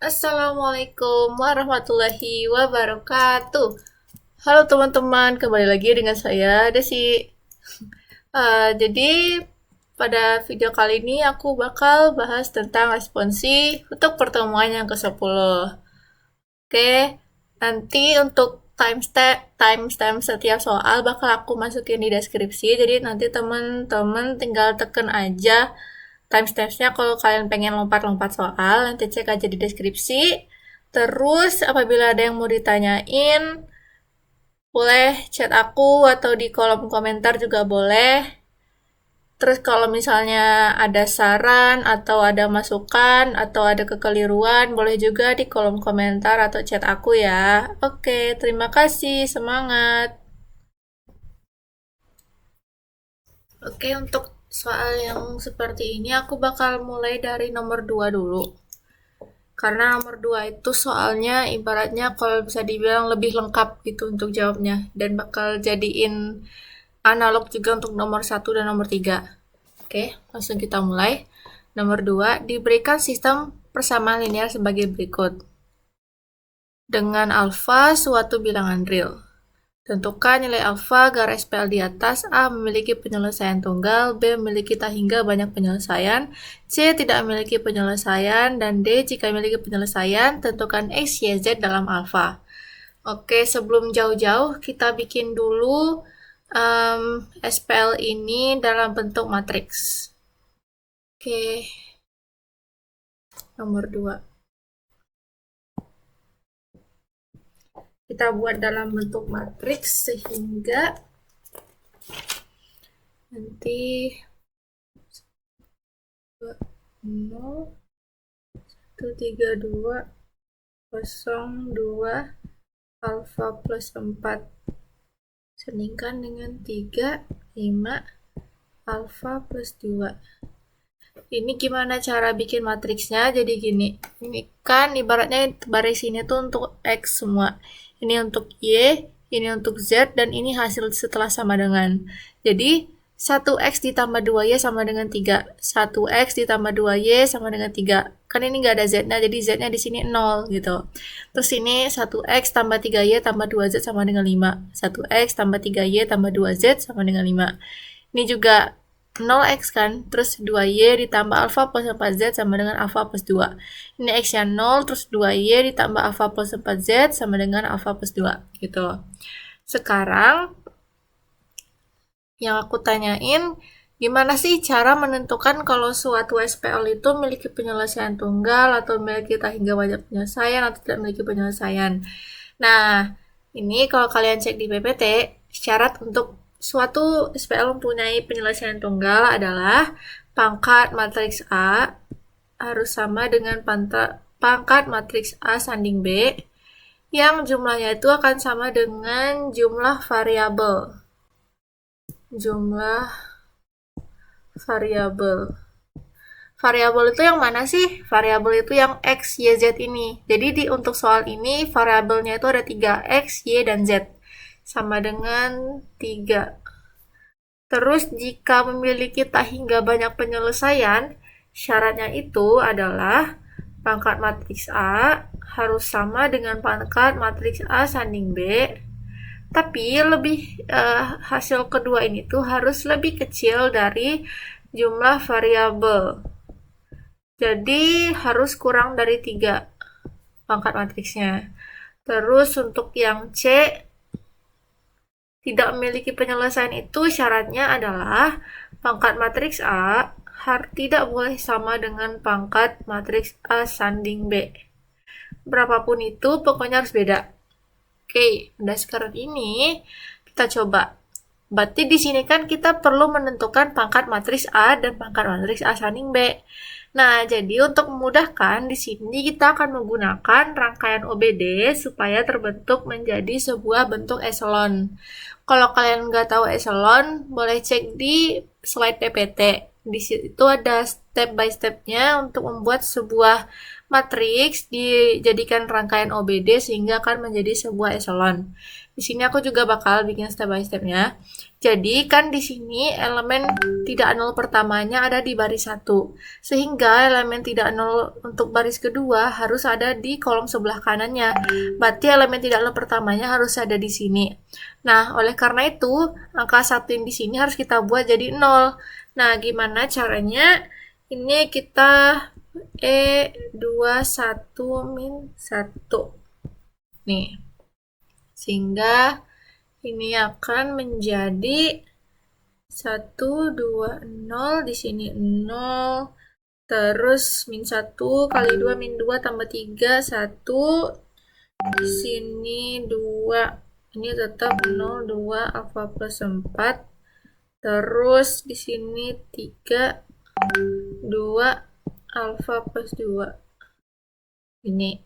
Assalamualaikum warahmatullahi wabarakatuh. Halo teman-teman, kembali lagi dengan saya Desi. Jadi pada video kali ini aku bakal bahas tentang responsi untuk pertemuan yang ke-10. Oke, nanti untuk timestamp setiap soal bakal aku masukin di deskripsi. Jadi nanti teman-teman tinggal tekan aja timestamp-nya kalau kalian pengen lompat-lompat soal, nanti cek aja di deskripsi. Terus apabila ada yang mau ditanyain, boleh chat aku atau di kolom komentar juga boleh. Terus kalau misalnya ada saran atau ada masukan atau ada kekeliruan, boleh juga di kolom komentar atau chat aku ya. Oke, terima kasih, semangat. Oke, untuk soal yang seperti ini aku bakal mulai dari nomor 2 dulu. Karena nomor 2 itu soalnya ibaratnya kalau bisa dibilang lebih lengkap gitu untuk jawabnya. Dan bakal jadiin analog juga untuk nomor 1 dan nomor 3. Oke, langsung kita mulai. Nomor 2, diberikan sistem persamaan linear sebagai berikut. Dengan alfa suatu bilangan real. Tentukan nilai alfa garis PL di atas. A memiliki penyelesaian tunggal, B memiliki tak hingga banyak penyelesaian, C tidak memiliki penyelesaian, dan D jika memiliki penyelesaian, tentukan X, Y, Z dalam alfa. Oke, sebelum jauh-jauh, kita bikin dulu SPL ini dalam bentuk matriks. Oke, nomor 2. Kita buat dalam bentuk matriks sehingga nanti 0, 1, 3, 2, 0, 2, alfa plus 4 sandingkan dengan 3, 5, alfa plus 2. Ini gimana cara bikin matriksnya? Jadi gini, ini kan ibaratnya baris ini tuh untuk X semua. Ini untuk Y, ini untuk Z, dan ini hasil setelah sama dengan. Jadi 1X ditambah 2Y sama dengan 3. 1X ditambah 2Y sama dengan 3. Kan ini nggak ada Z-nya, jadi Z-nya di sini 0 gitu. Terus ini 1X tambah 3Y tambah 2Z sama dengan 5. 1X tambah 3Y tambah 2Z sama dengan 5. Ini juga 0x kan, terus 2y ditambah alfa plus 4z sama dengan alfa plus 2. Ini x-nya 0, terus 2y ditambah alfa plus 4z sama dengan alfa plus 2. Gitu. Sekarang, yang aku tanyain, gimana sih cara menentukan kalau suatu SPL itu memiliki penyelesaian tunggal atau memiliki tak hingga banyak penyelesaian atau tidak memiliki penyelesaian. Nah, ini kalau kalian cek di PPT, syarat untuk suatu SPL mempunyai penyelesaian tunggal adalah pangkat matriks A harus sama dengan pangkat matriks A sanding B yang jumlahnya itu akan sama dengan jumlah variabel. Jumlah variabel. Variabel itu yang mana sih? Variabel itu yang X, Y, Z ini. Jadi untuk soal ini variabelnya itu ada 3, X, Y, dan Z. Sama dengan 3. Terus jika memiliki tak hingga banyak penyelesaian, syaratnya itu adalah pangkat matriks A harus sama dengan pangkat matriks A sanding B, tapi hasil kedua ini tuh harus lebih kecil dari jumlah variabel. Jadi harus kurang dari 3 pangkat matriksnya. Terus untuk yang C tidak memiliki penyelesaian itu syaratnya adalah pangkat matriks A tidak boleh sama dengan pangkat matriks A sanding B. Berapapun itu pokoknya harus beda. Oke, berdasarkan ini kita coba. Berarti di sini kan kita perlu menentukan pangkat matriks A dan pangkat matriks A sanding B. Nah, jadi untuk memudahkan di sini kita akan menggunakan rangkaian OBD supaya terbentuk menjadi sebuah bentuk eselon. Kalau kalian nggak tahu eselon, boleh cek di slide PPT. Di situ ada step by stepnya untuk membuat sebuah matriks dijadikan rangkaian OBD sehingga akan menjadi sebuah eselon. Di sini aku juga bakal bikin step by stepnya. Jadi kan di sini elemen tidak nol pertamanya ada di baris 1. Sehingga elemen tidak nol untuk baris kedua harus ada di kolom sebelah kanannya. Berarti elemen tidak nol pertamanya harus ada di sini. Nah, oleh karena itu, angka 1 yang di sini harus kita buat jadi 0. Nah, gimana caranya? Ini kita E21 min 1. Nih. Sehingga ini akan menjadi 1, 2, 0. Di sini 0. Terus min 1 kali 2 min 2 tambah 3, 1. Di sini 2. Ini tetap 0, 2, alfa plus 4. Terus di sini 3, 2, alfa plus 2. Ini.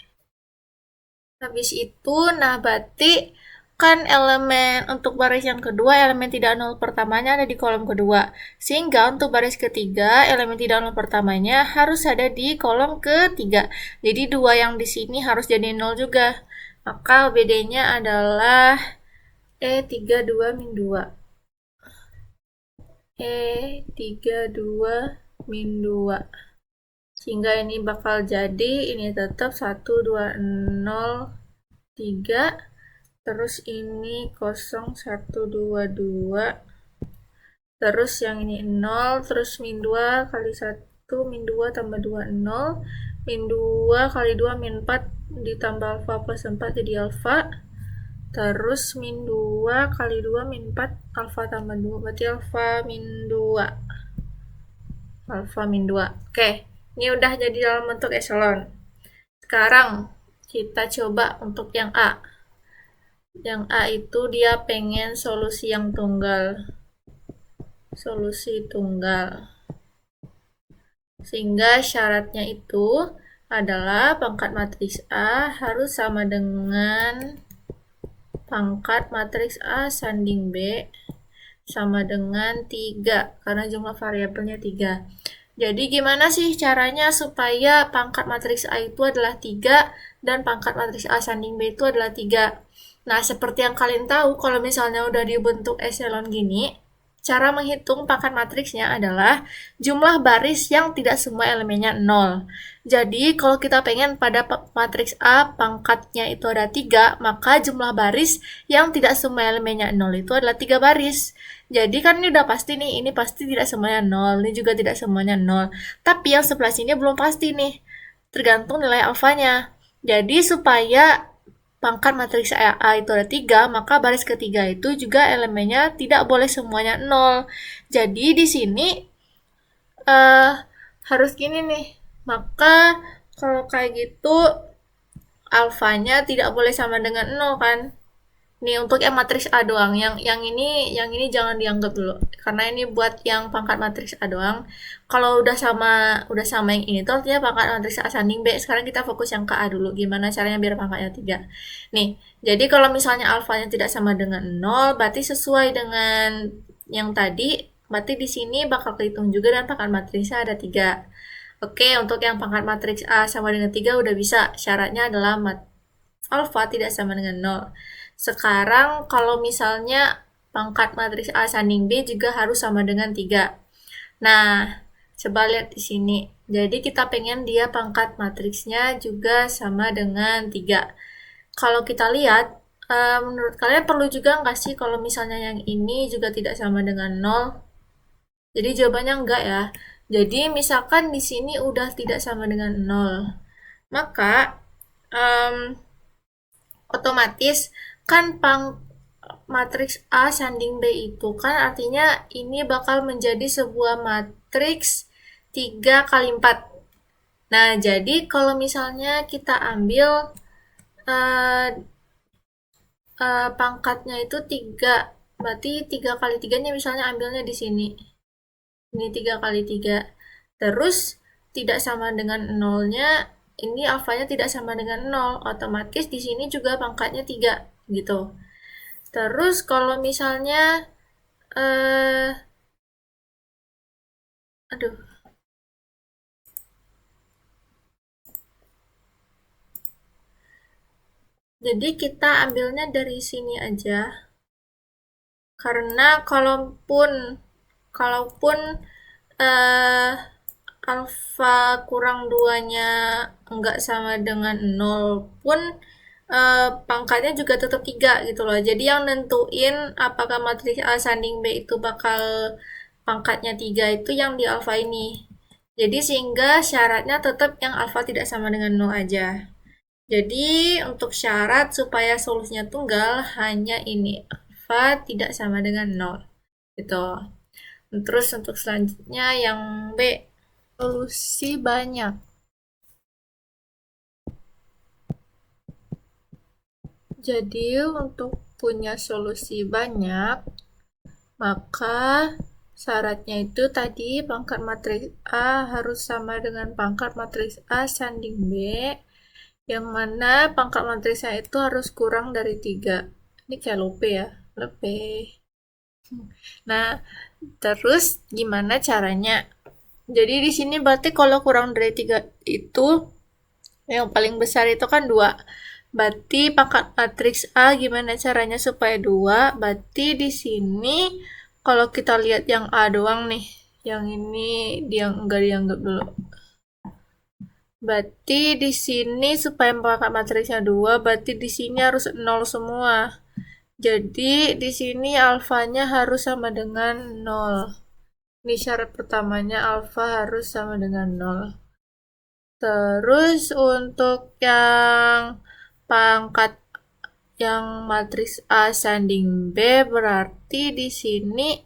Habis itu, nah berarti kan elemen untuk baris yang kedua, elemen tidak nol pertamanya ada di kolom kedua. Sehingga untuk baris ketiga, elemen tidak nol pertamanya harus ada di kolom ketiga. Jadi 2 yang di sini harus jadi 0 juga. Maka OBD-nya adalah E32 min 2. E32 min 2. Sehingga ini bakal jadi, ini tetap 1, 2, 0, 3. Terus ini 0, 1, 2, 2. Terus yang ini 0, terus min 2 kali 1, min 2 tambah 2, 0. Min 2 kali 2, min 4 ditambah alfa plus 4 jadi alfa. Terus min 2 kali 2, min 4, alfa tambah 2. Berarti alfa min 2. Alfa min 2. Oke, ini udah jadi dalam bentuk eselon. Sekarang kita coba untuk yang A. Yang A itu dia pengen solusi yang tunggal. Solusi tunggal. Sehingga syaratnya itu adalah pangkat matriks A harus sama dengan pangkat matriks A sanding B sama dengan 3, karena jumlah variabelnya 3. Jadi gimana sih caranya supaya pangkat matriks A itu adalah 3 dan pangkat matriks A sanding B itu adalah 3? Nah, seperti yang kalian tahu, kalau misalnya udah dibentuk eselon gini, cara menghitung pangkat matriksnya adalah jumlah baris yang tidak semua elemennya 0. Jadi, kalau kita pengen pada matriks A pangkatnya itu ada 3, maka jumlah baris yang tidak semua elemennya 0 itu adalah 3 baris. Jadi kan ini udah pasti nih, ini pasti tidak semuanya 0, ini juga tidak semuanya 0. Tapi yang sebelah sini belum pasti nih, tergantung nilai alfanya. Jadi supaya pangkat matriks A itu ada 3, maka baris ketiga itu juga elemennya tidak boleh semuanya 0. Jadi di sini harus gini nih. Maka kalau kayak gitu alfanya tidak boleh sama dengan 0 kan. Nih untuk yang matriks A doang, yang ini jangan dianggap dulu karena ini buat yang pangkat matriks A doang. Kalau udah sama yang ini tuh artinya pangkat matriks A sanding B. Sekarang kita fokus yang ke A dulu. Gimana caranya biar pangkatnya 3? Nih, jadi kalau misalnya alfanya tidak sama dengan 0, berarti sesuai dengan yang tadi, berarti di sini bakal kehitung juga dan pangkat matriksnya ada 3. Oke, untuk yang pangkat matriks A sama dengan 3 udah bisa. Syaratnya adalah alfa tidak sama dengan 0. Sekarang kalau misalnya pangkat matriks A sanding B juga harus sama dengan 3. Nah, coba lihat di sini. Jadi kita pengen dia pangkat matriksnya juga sama dengan 3. Kalau kita lihat, menurut kalian perlu juga nggak sih kalau misalnya yang ini juga tidak sama dengan 0? Jadi jawabannya enggak ya. Jadi misalkan di sini udah tidak sama dengan 0. Maka otomatis kan matriks A sanding B itu kan artinya ini bakal menjadi sebuah matriks 3 kali 4. Nah, jadi kalau misalnya kita ambil pangkatnya itu 3, berarti 3 kali 3-nya misalnya ambilnya di sini. Ini 3 kali 3. Terus tidak sama dengan 0-nya, ini alfanya tidak sama dengan 0, otomatis di sini juga pangkatnya 3 gitu. Terus kalau misalnya aduh. Jadi kita ambilnya dari sini aja. Karena kalaupun eh, alfa kurang 2-nya enggak sama dengan 0 pun pangkatnya juga tetap 3 gitu loh. Jadi yang nentuin apakah matriks A sanding B itu bakal pangkatnya 3 itu yang di alfa ini. Jadi sehingga syaratnya tetap yang alfa tidak sama dengan 0 aja. Jadi untuk syarat supaya solusinya tunggal hanya ini, alfa tidak sama dengan 0. Gitu. Terus untuk selanjutnya yang B, solusi banyak. Jadi untuk punya solusi banyak, maka syaratnya itu tadi pangkat matriks A harus sama dengan pangkat matriks A sanding B, yang mana pangkat matriksnya itu harus kurang dari 3. Ini kayak lope ya, lope. Nah, terus gimana caranya? Jadi di sini berarti kalau kurang dari 3 itu yang paling besar itu kan 2. Berarti pangkat matriks A gimana caranya supaya 2? Berarti di sini kalau kita lihat yang A doang nih, yang ini dia enggak dianggap dulu. Berarti di sini supaya pangkat matriksnya 2, berarti di sini harus 0 semua. Jadi di sini alfanya harus sama dengan 0. Ini syarat pertamanya, alfa harus sama dengan 0. Terus untuk yang pangkat yang matriks A sanding B berarti di sini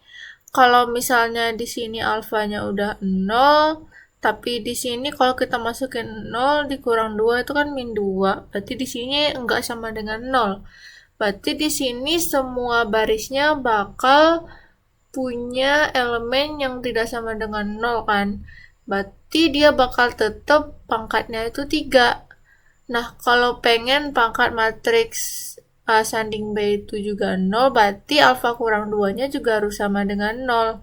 kalau misalnya di sini alfanya udah 0, tapi di sini kalau kita masukin 0 dikurang 2 itu kan min 2. Berarti di sini enggak sama dengan 0. Berarti di sini semua barisnya bakal punya elemen yang tidak sama dengan 0 kan. Berarti dia bakal tetap pangkatnya itu 3. Nah, kalau pengen pangkat matriks A sanding B itu juga 0, berarti alfa kurang 2-nya juga harus sama dengan 0.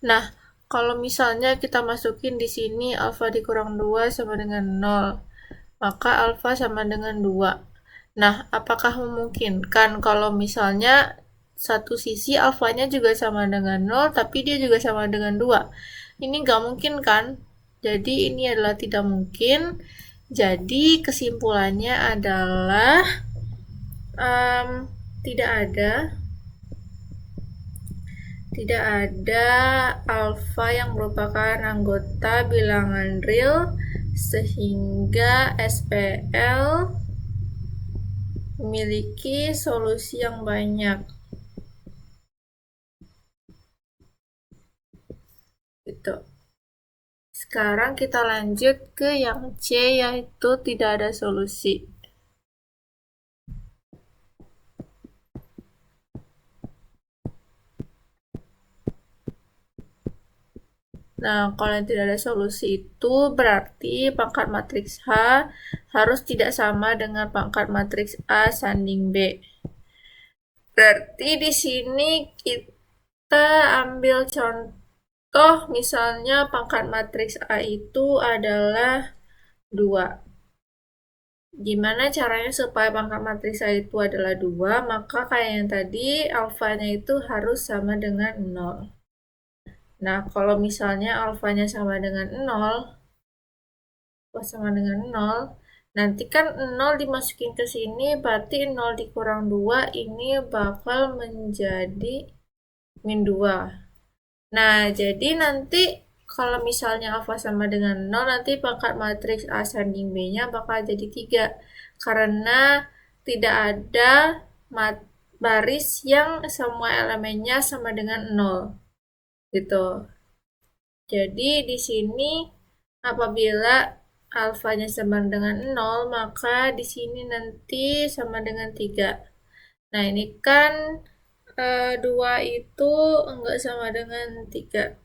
Nah, kalau misalnya kita masukin di sini alfa dikurang 2 sama dengan 0, maka alfa sama dengan 2. Nah, apakah memungkinkan kalau misalnya satu sisi alfanya juga sama dengan 0, tapi dia juga sama dengan 2? Ini nggak mungkin kan? Jadi ini adalah tidak mungkin. Jadi kesimpulannya adalah tidak ada alfa yang merupakan anggota bilangan real sehingga SPL memiliki solusi yang banyak. Gitu. Sekarang kita lanjut ke yang C, yaitu tidak ada solusi. Nah, kalau yang tidak ada solusi itu berarti pangkat matriks H harus tidak sama dengan pangkat matriks A sanding B. Berarti di sini kita ambil contoh misalnya pangkat matriks A itu adalah 2. Gimana caranya supaya pangkat matriks A itu adalah 2? Maka kayak yang tadi, alfanya itu harus sama dengan 0. Nah, kalau misalnya alfanya sama dengan 0, nanti kan 0 dimasukin ke sini, berarti 0 dikurang 2 ini bakal menjadi min 2. Nah, jadi nanti kalau misalnya alfa sama dengan 0, nanti pangkat matriks A sanding B-nya bakal jadi 3. Karena tidak ada baris yang semua elemennya sama dengan 0. Gitu. Jadi di sini apabila alfanya sama dengan 0, maka di sini nanti sama dengan 3. Nah, ini kan 2 itu enggak sama dengan 3.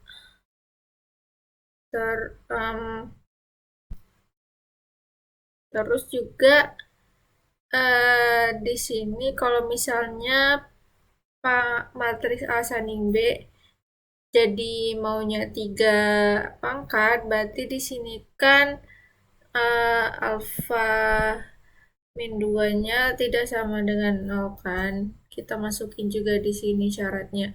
Terus juga di sini kalau misalnya matriks A sanding B jadi maunya 3 pangkat, berarti di sini kan alfa min 2-nya tidak sama dengan 0 kan? Kita masukin juga di sini syaratnya.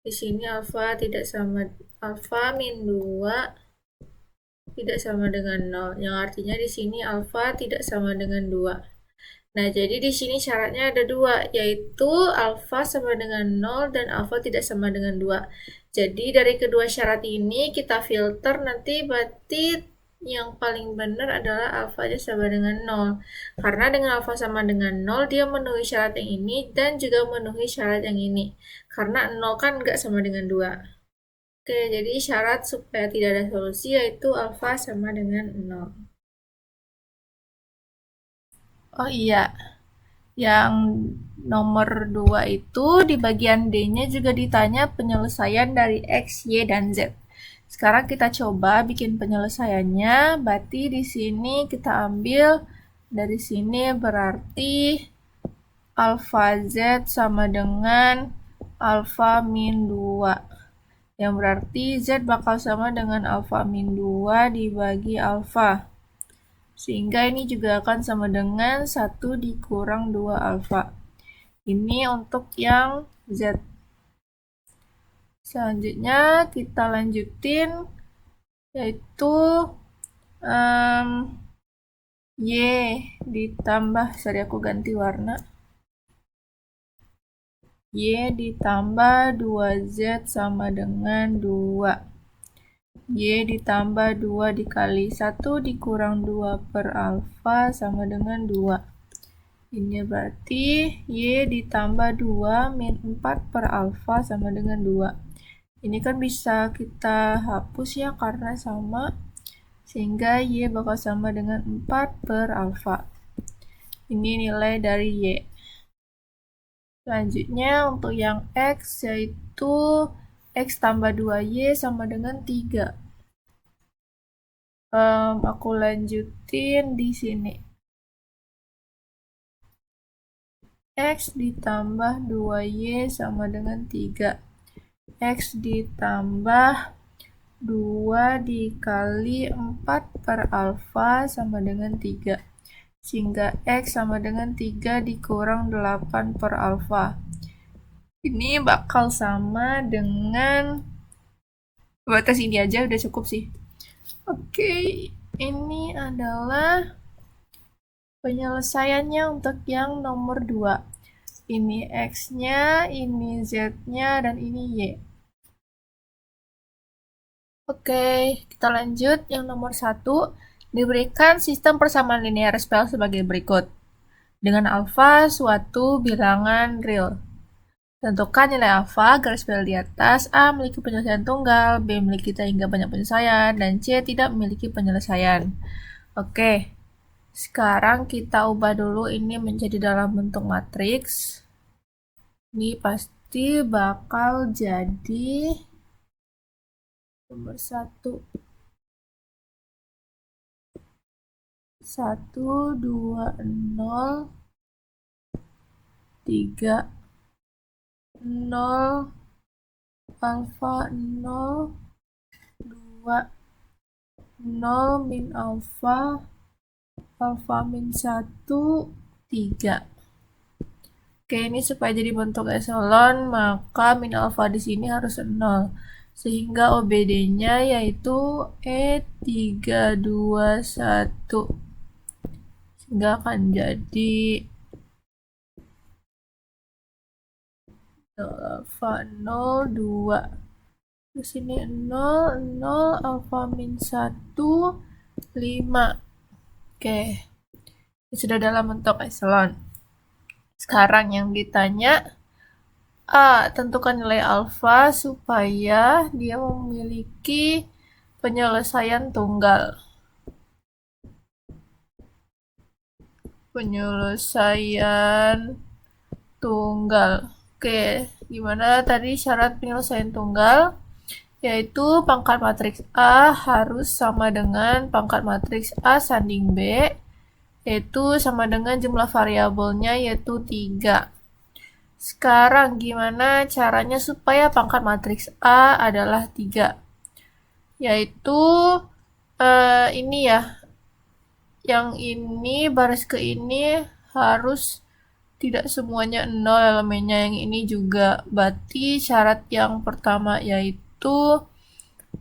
Di sini alfa tidak sama, alfa min 2 tidak sama dengan 0, yang artinya di sini alfa tidak sama dengan 2. Nah, jadi di sini syaratnya ada 2, yaitu alfa sama dengan 0 dan alfa tidak sama dengan 2. Jadi dari kedua syarat ini kita filter, nanti berarti yang paling benar adalah alfanya sama dengan 0. Karena dengan alfa sama dengan 0, dia memenuhi syarat yang ini dan juga memenuhi syarat yang ini. Karena 0 kan nggak sama dengan 2. Oke, jadi syarat supaya tidak ada solusi yaitu alfa sama dengan 0. Oh iya, yang nomor 2 itu di bagian D-nya juga ditanya penyelesaian dari X, Y, dan Z. Sekarang kita coba bikin penyelesaiannya. Berarti di sini kita ambil dari sini berarti alfa Z sama dengan alfa min 2. Yang berarti Z bakal sama dengan alfa min 2 dibagi alfa. Sehingga ini juga akan sama dengan 1 dikurang 2 alfa. Ini untuk yang Z. Selanjutnya kita lanjutin, yaitu Y ditambah, sorry aku ganti warna. Y ditambah 2Z sama dengan 2. Y ditambah 2 dikali 1 dikurang 2 per alfa sama dengan 2. Ini berarti Y ditambah 2 min 4 per alfa sama dengan 2. Ini kan bisa kita hapus ya karena sama. Sehingga Y bakal sama dengan 4 per alfa. Ini nilai dari Y. Selanjutnya untuk yang X yaitu X tambah 2Y sama dengan 3. Aku lanjutin di sini. X ditambah 2Y sama dengan 3. X ditambah 2 dikali 4 per alfa sama dengan 3. Sehingga X sama dengan 3 dikurang 8 per alfa. Ini bakal sama dengan batas ini aja udah cukup sih. Oke, ini adalah penyelesaiannya untuk yang nomor 2. Ini X-nya, ini Z-nya, dan ini Y. Oke, kita lanjut. Yang nomor 1, diberikan sistem persamaan linear SPL sebagai berikut. Dengan alfa suatu bilangan real. Tentukan nilai alfa, garis bel di atas. A memiliki penyelesaian tunggal, B memiliki hingga banyak penyelesaian, dan C tidak memiliki penyelesaian. Oke, sekarang kita ubah dulu ini menjadi dalam bentuk matriks. Ini pasti bakal jadi nomor 1. 1, 2, 0, 3, 0, alfa 0, 2, 0 min alfa, alfa min 1, 3. Oke, ini supaya jadi bentuk echelon, maka min alfa di sini harus 0. Sehingga OBD-nya yaitu E321. Sehingga akan jadi alfa 0, 2. Terus ini 0, 0, alfa min 1, 5. Oke, ini sudah dalam bentuk echelon. Sekarang yang ditanya, A, tentukan nilai alfa supaya dia memiliki penyelesaian tunggal. Penyelesaian tunggal. Oke, gimana tadi syarat penyelesaian tunggal? Yaitu pangkat matriks A harus sama dengan pangkat matriks A sanding B, yaitu sama dengan jumlah variabelnya yaitu 3. Sekarang gimana caranya supaya pangkat matriks A adalah 3? Yaitu ini ya, Yang ini baris ke ini harus tidak semuanya 0 elemennya, yang ini juga. Berarti syarat yang pertama yaitu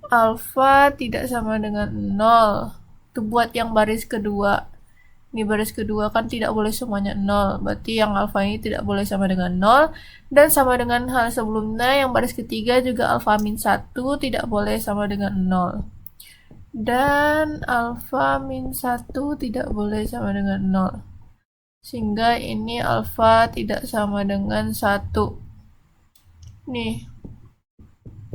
alfa tidak sama dengan 0. Itu buat yang baris kedua. Ini baris kedua kan tidak boleh semuanya 0. Berarti yang alfa ini tidak boleh sama dengan 0. Dan sama dengan hal sebelumnya, yang baris ketiga juga alfa min 1 tidak boleh sama dengan 0. Dan alfa min 1 tidak boleh sama dengan 0. Sehingga ini alfa tidak sama dengan 1. Nih,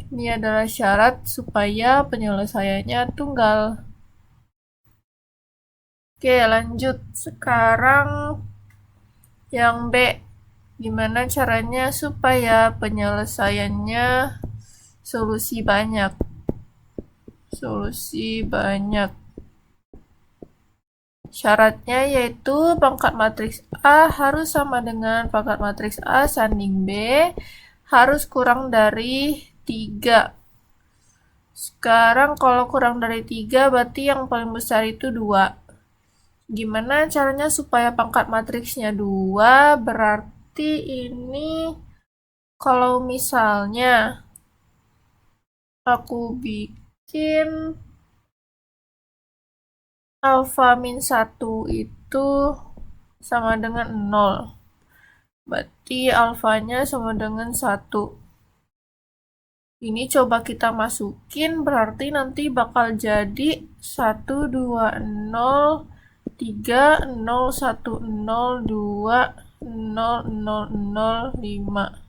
ini adalah syarat supaya penyelesaiannya tunggal. Oke, lanjut. Sekarang yang B. Gimana caranya supaya penyelesaiannya solusi banyak? Solusi banyak. Syaratnya yaitu pangkat matriks A harus sama dengan pangkat matriks A sanding B, harus kurang dari 3. Sekarang kalau kurang dari 3 berarti yang paling besar itu 2. Gimana caranya supaya pangkat matriksnya 2? Berarti ini kalau misalnya aku bikin alfa min 1 itu sama dengan 0. Berarti alfanya sama dengan 1. Ini coba kita masukin, berarti nanti bakal jadi 1, 2, 0, 3, 0, 1, 0, 2, 0, 0, 0, 5.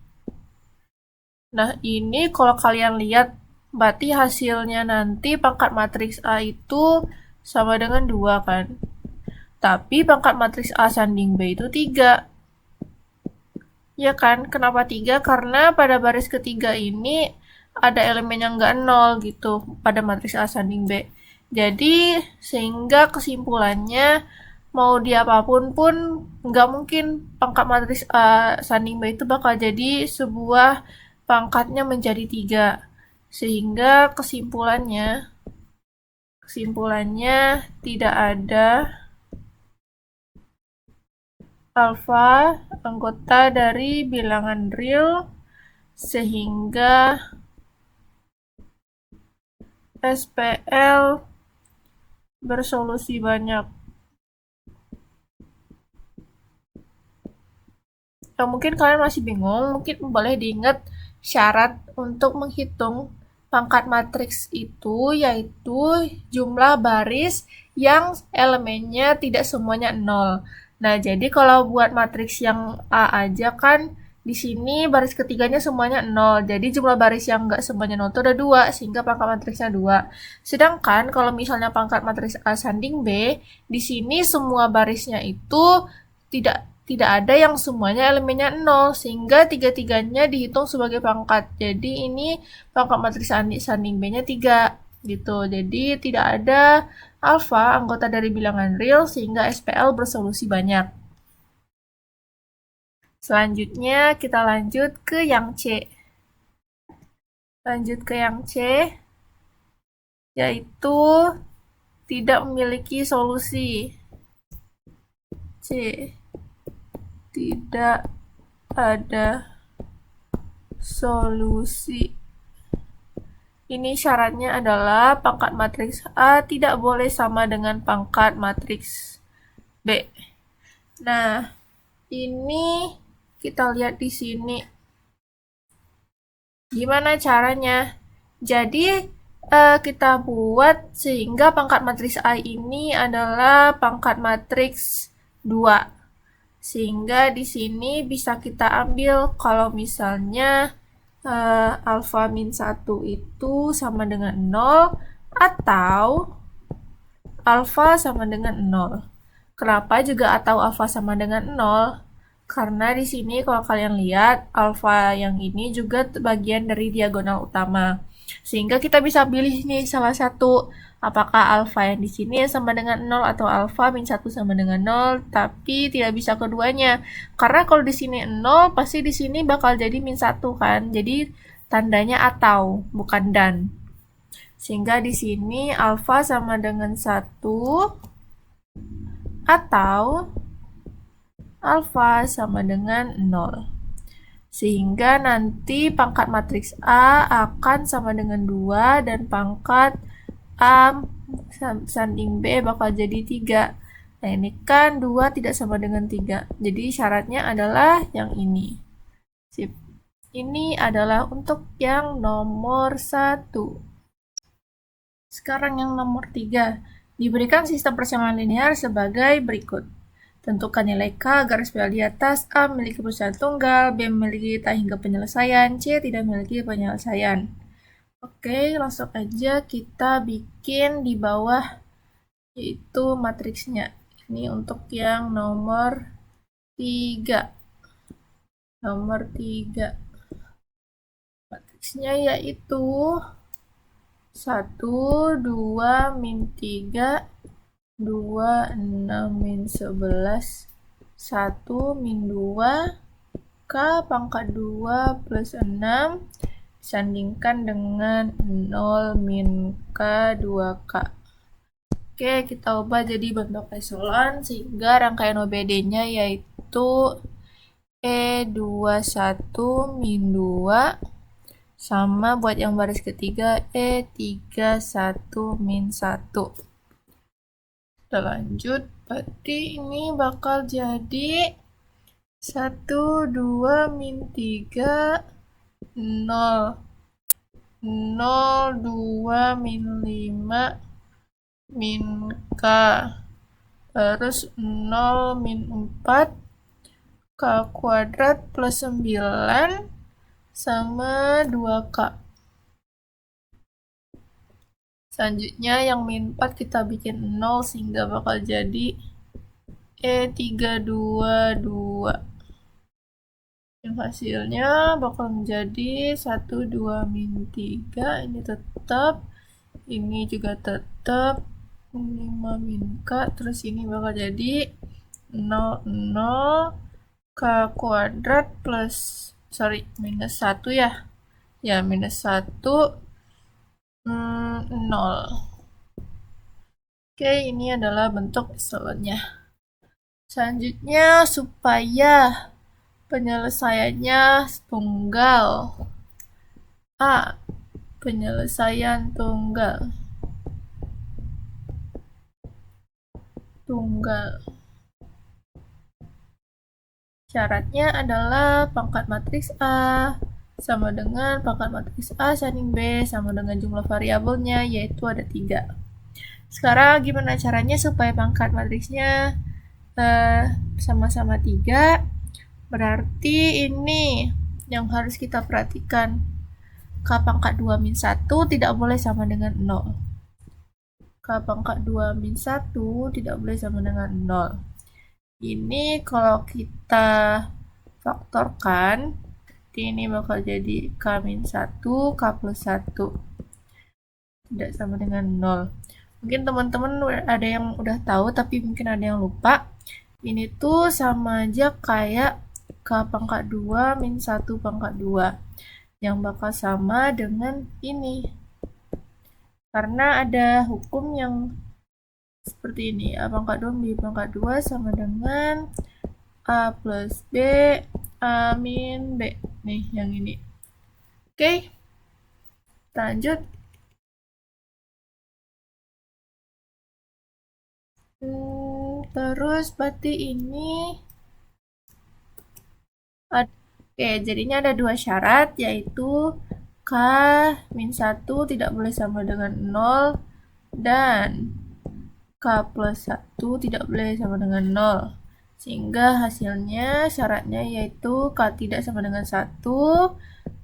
Nah, ini kalau kalian lihat, berarti hasilnya nanti pangkat matriks A itu sama dengan 2 kan. Tapi pangkat matriks A sanding B itu 3. Ya kan? Kenapa 3? Karena pada baris ketiga ini ada elemen yang nggak 0 gitu pada matriks A sanding B. Jadi sehingga kesimpulannya mau di apapun pun nggak mungkin pangkat matriks A sanding B itu bakal jadi sebuah pangkatnya menjadi 3. Sehingga kesimpulannya tidak ada alfa anggota dari bilangan real sehingga SPL bersolusi banyak. Nah, mungkin kalian masih bingung, mungkin boleh diingat syarat untuk menghitung pangkat matriks itu yaitu jumlah baris yang elemennya tidak semuanya 0. Nah, jadi kalau buat matriks yang A aja kan di sini baris ketiganya semuanya 0. Jadi jumlah baris yang enggak semuanya 0 itu ada 2, sehingga pangkat matriksnya 2. Sedangkan kalau misalnya pangkat matriks A sanding B, di sini semua barisnya itu tidak ada yang semuanya elemennya 0, sehingga tiga-tiganya dihitung sebagai pangkat. Jadi ini pangkat matriks sanding B-nya 3 gitu. Jadi tidak ada alfa anggota dari bilangan real sehingga SPL bersolusi banyak. Selanjutnya kita lanjut ke yang C. Lanjut ke yang C, yaitu tidak memiliki solusi. C. Tidak ada solusi. Ini syaratnya adalah pangkat matriks A tidak boleh sama dengan pangkat matriks B. Nah, ini kita lihat di sini. Gimana caranya? Jadi, kita buat sehingga pangkat matriks A ini adalah pangkat matriks 2. Sehingga di sini bisa kita ambil kalau misalnya alfa min 1 itu sama dengan 0 atau alfa sama dengan 0. Kenapa juga atau alfa sama dengan 0? Karena di sini kalau kalian lihat alfa yang ini juga bagian dari diagonal utama. Sehingga kita bisa pilih nih salah satu, apakah alfa yang di sini sama dengan 0 atau alfa min 1 sama dengan 0, tapi tidak bisa keduanya. Karena kalau di sini 0, pasti di sini bakal jadi min 1 kan. Jadi tandanya atau, bukan dan. Sehingga di sini alfa sama dengan 1 atau alfa sama dengan 0. Sehingga nanti pangkat matriks A akan sama dengan 2 dan pangkat A sanding B bakal jadi 3. Nah, ini kan 2 tidak sama dengan 3. Jadi syaratnya adalah yang ini. Sip. Ini adalah untuk yang nomor 1. Sekarang yang nomor 3. Diberikan sistem persamaan linear sebagai berikut. Tentukan nilai K garis bawah di atas. A memiliki perusahaan tunggal, B memiliki tak hingga penyelesaian, C tidak memiliki penyelesaian. Oke, langsung aja kita bikin di bawah yaitu matriksnya. Ini untuk yang nomor 3. Nomor 3. Matriksnya yaitu 1, 2, min 3, 2, 6, min 11, 1, min 2, K pangkat 2 plus 6, disandingkan dengan 0 min K 2K. Oke, kita ubah jadi bentuk epsilon, sehingga rangkaian OBD-nya yaitu E21 min 2, sama buat yang baris ketiga E31 min 1. Kita lanjut, berarti ini bakal jadi 1, 2, min 3, 0, 0, 2, min 5, min K, terus 0, min 4, K kuadrat plus 9, sama 2K. Selanjutnya yang min 4 kita bikin 0 sehingga bakal jadi E322. Yang hasilnya bakal menjadi 1, 2, min 3. Ini tetap. Ini juga tetap. 5 min K. Terus ini bakal jadi 0, 0. K kuadrat plus, minus 1 ya. Ya, minus 1. 0. Oke, ini adalah bentuk epsilonnya. Selanjutnya, supaya penyelesaiannya tunggal. A. Penyelesaian tunggal. Syaratnya adalah pangkat matriks A sama dengan pangkat matriks A sanding B sama dengan jumlah variabelnya, yaitu ada 3. Sekarang gimana caranya supaya pangkat matriksnya sama-sama 3? Berarti ini yang harus kita perhatikan. K pangkat 2 min 1 tidak boleh sama dengan 0. K pangkat 2 min 1 tidak boleh sama dengan 0. Ini kalau kita faktorkan, ini bakal jadi K min 1, K plus 1. Tidak sama dengan 0. Mungkin teman-teman ada yang udah tahu, tapi mungkin ada yang lupa. Ini tuh sama aja kayak K pangkat 2 min 1 pangkat 2. Yang bakal sama dengan ini. Karena ada hukum yang seperti ini. A pangkat 2 B pangkat 2 sama dengan A plus B, A min B. Nih, yang ini. Oke. Kita lanjut. Terus berarti ini oke, jadinya ada 2 syarat, yaitu K min 1 tidak boleh sama dengan 0 dan K plus 1 tidak boleh sama dengan 0. Sehingga hasilnya syaratnya yaitu K tidak sama dengan 1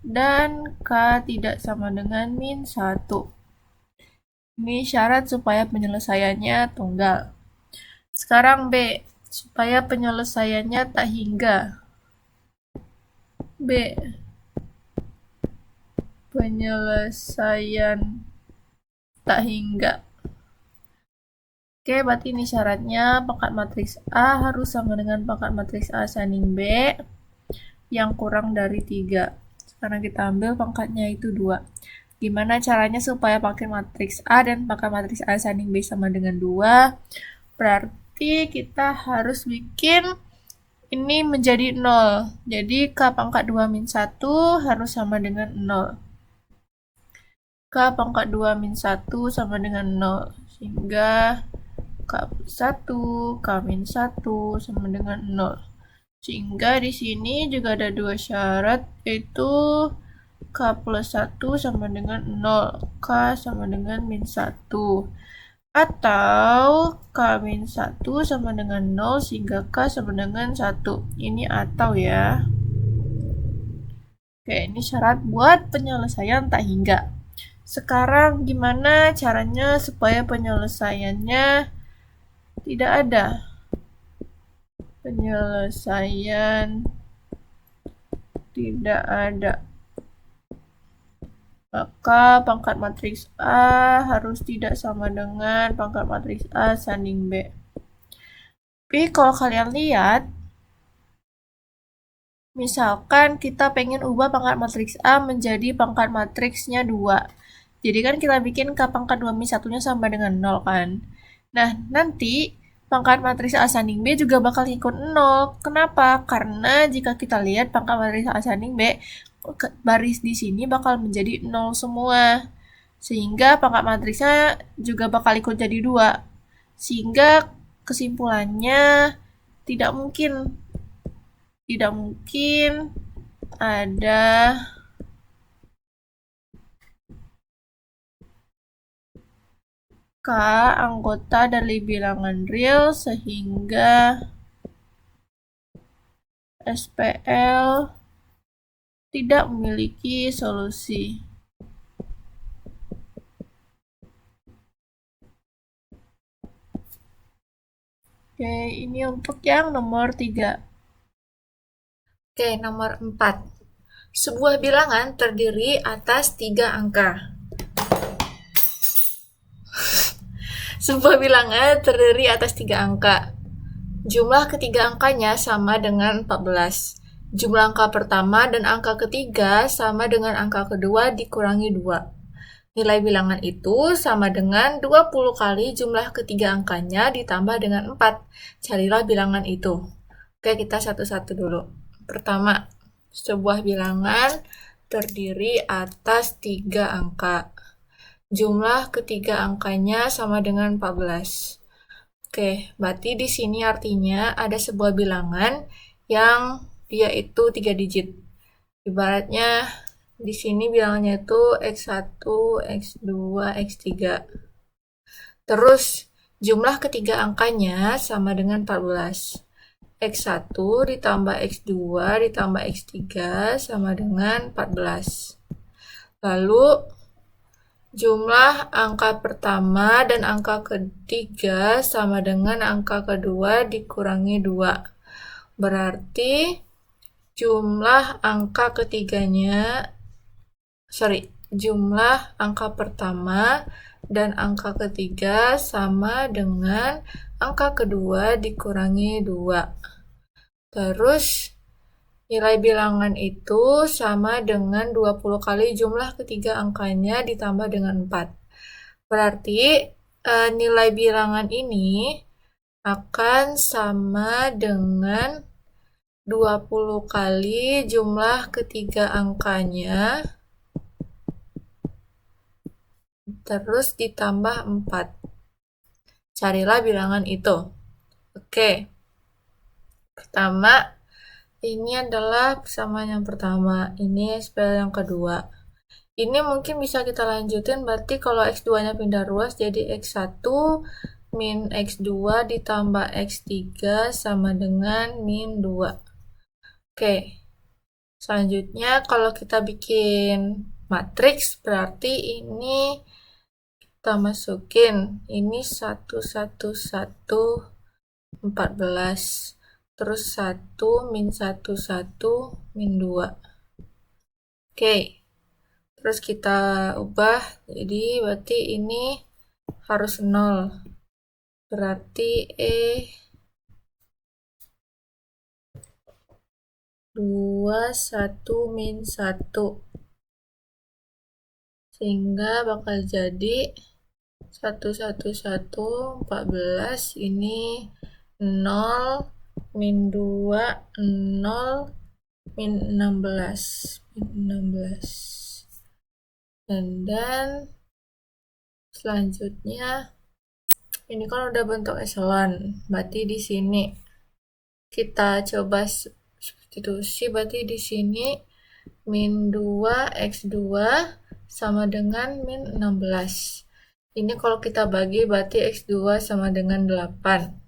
dan K tidak sama dengan min 1. Ini syarat supaya penyelesaiannya tunggal. Sekarang B, supaya penyelesaiannya tak hingga. B, penyelesaian tak hingga. Oke, berarti ini syaratnya pangkat matriks A harus sama dengan pangkat matriks A sanding B yang kurang dari 3. Sekarang kita ambil pangkatnya itu 2. Gimana caranya supaya pangkat matriks A dan pangkat matriks A sanding B sama dengan 2? Berarti berarti kita harus bikin ini menjadi 0. Jadi K pangkat 2 min 1 harus sama dengan 0. K pangkat 2 min 1 sama dengan 0. Sehingga K plus 1, K min 1 sama dengan 0. Sehingga di sini juga ada dua syarat, yaitu K plus 1 sama dengan 0. K sama dengan min 1. Atau K min 1 sama dengan 0 sehingga K sama dengan 1. Ini atau ya. Oke, ini syarat buat penyelesaian tak hingga. Sekarang gimana caranya supaya penyelesaiannya tidak ada? Penyelesaian tidak ada. Maka pangkat matriks A harus tidak sama dengan pangkat matriks A sanding B. Tapi kalau kalian lihat, misalkan kita pengen ubah pangkat matriks A menjadi pangkat matriksnya 2. Jadi kan kita bikin K pangkat 2 min 1-nya sama dengan 0 kan. Nah, nanti pangkat matriks A sanding B juga bakal ikut 0. Kenapa? Karena jika kita lihat pangkat matriks A sanding B, baris di sini bakal menjadi 0 semua. Sehingga pangkat matriksnya juga bakal ikut jadi 2. Sehingga kesimpulannya tidak mungkin ada K anggota dari bilangan real sehingga SPL tidak memiliki solusi. Oke, ini untuk yang nomor 3. Oke, nomor 4. Sebuah bilangan terdiri atas 3 angka. Sebuah bilangan terdiri atas 3 angka. Jumlah ketiga angkanya sama dengan 14. Jumlah angka pertama dan angka ketiga sama dengan angka kedua dikurangi 2. Nilai bilangan itu sama dengan 20 kali jumlah ketiga angkanya ditambah dengan 4. Carilah bilangan itu. Oke, kita satu-satu dulu. Pertama, sebuah bilangan terdiri atas 3 angka. Jumlah ketiga angkanya sama dengan 14. Oke, berarti di sini artinya ada sebuah bilangan yang dia itu 3 digit. Ibaratnya di sini bilangannya itu X1, X2, X3. Terus jumlah ketiga angkanya sama dengan 14. X1 ditambah X2 ditambah X3 sama dengan 14. Lalu jumlah angka pertama dan angka ketiga sama dengan angka kedua dikurangi 2. Berarti jumlah angka jumlah angka pertama dan angka ketiga sama dengan angka kedua dikurangi 2. Terus nilai bilangan itu sama dengan 20 kali jumlah ketiga angkanya ditambah dengan 4. Berarti nilai bilangan ini akan sama dengan 20 kali jumlah ketiga angkanya terus ditambah 4. Carilah bilangan itu. Oke. Pertama, ini adalah persamaan yang pertama, ini SPL yang kedua. Ini mungkin bisa kita lanjutin, berarti kalau X2-nya pindah ruas jadi X1 min X2 ditambah X3 sama dengan min 2. Oke, selanjutnya kalau kita bikin matriks, berarti ini kita masukin, ini 1, 1, 1, 14. Terus 1, min 1, 1, min 2. Oke. Terus kita ubah, jadi berarti ini harus 0. Berarti 2, 1, min 1. Sehingga bakal jadi 1, 1, 1, 14. Ini 0, min 2, 0, min 16. Dan selanjutnya ini kan udah bentuk echelon, berarti di sini kita coba substitusi, berarti di sini min 2x2 sama dengan min 16. Ini kalau kita bagi berarti x2 sama dengan 8.